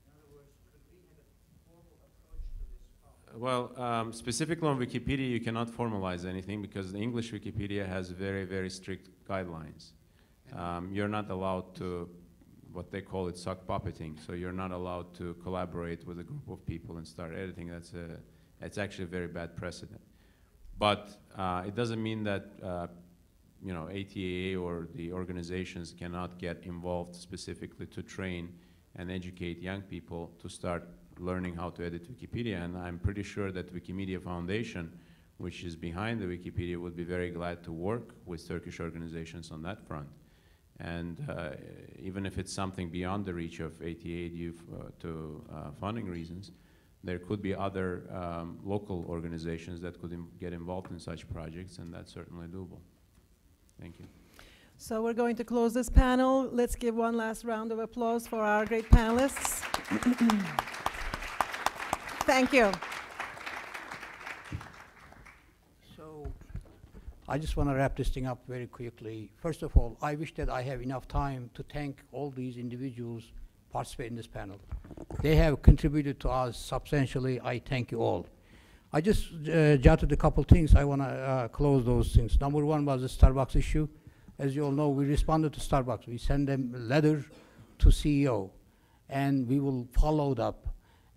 In other words, could we have a formal approach to this problem? Well, specifically on Wikipedia, you cannot formalize anything because the English Wikipedia has very, very strict guidelines. You're not allowed to, what they call it, sock puppeting. So you're not allowed to collaborate with a group of people and start editing. It's actually a very bad precedent. But it doesn't mean that ATAA or the organizations cannot get involved specifically to train and educate young people to start learning how to edit Wikipedia. And I'm pretty sure that Wikimedia Foundation, which is behind the Wikipedia, would be very glad to work with Turkish organizations on that front. And even if it's something beyond the reach of ATA due to funding reasons, there could be other local organizations that could get involved in such projects, and that's certainly doable. Thank you. So we're going to close this panel. Let's give one last round of applause for our great panelists. Thank you. So I just want to wrap this thing up very quickly. First of all, I wish that I have enough time to thank all these individuals participating in this panel. They have contributed to us substantially. I thank you all. I just jotted a couple things. I want to close those things. Number one was the Starbucks issue. As you all know, we responded to Starbucks. We sent them a letter to CEO, and we will follow it up,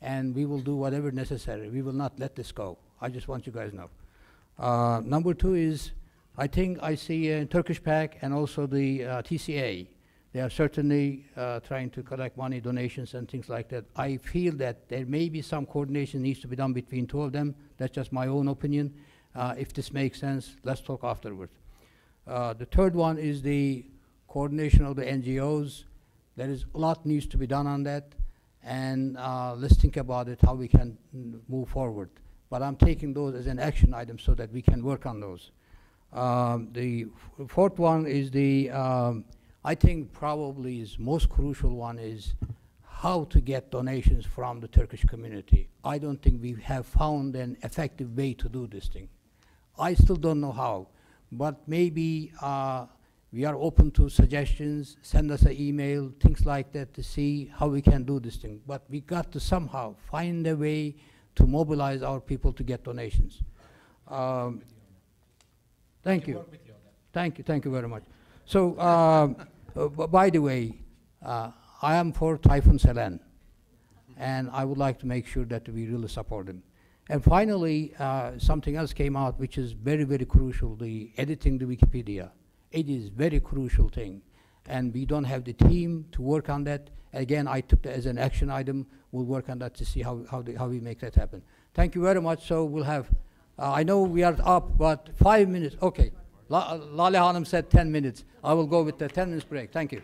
and we will do whatever necessary. We will not let this go. I just want you guys to know. Number two is, I think I see Turkish PAC and also the TCA. They are certainly trying to collect money, donations, and things like that. I feel that there may be some coordination needs to be done between two of them. That's just my own opinion. If this makes sense, let's talk afterwards. The third one is the coordination of the NGOs. There is a lot needs to be done on that, and let's think about it, how we can move forward. But I'm taking those as an action item so that we can work on those. The fourth one is the, I think probably is most crucial one is how to get donations from the Turkish community. I don't think we have found an effective way to do this thing. I still don't know how, but maybe we are open to suggestions, send us an email, things like that to see how we can do this thing. But we got to somehow find a way to mobilize our people to get donations. Thank you. Thank you very much. So, by the way, I am for Typhoon Selen, and I would like to make sure that we really support him. And finally, something else came out which is very, very crucial, the editing the Wikipedia. It is very crucial thing, and we don't have the team to work on that. Again, I took that as an action item. We'll work on that to see how we make that happen. Thank you very much. So we'll have, I know we are up, but 5 minutes. Okay, Lale Hanım said 10 minutes. I will go with the 10 minutes break. Thank you.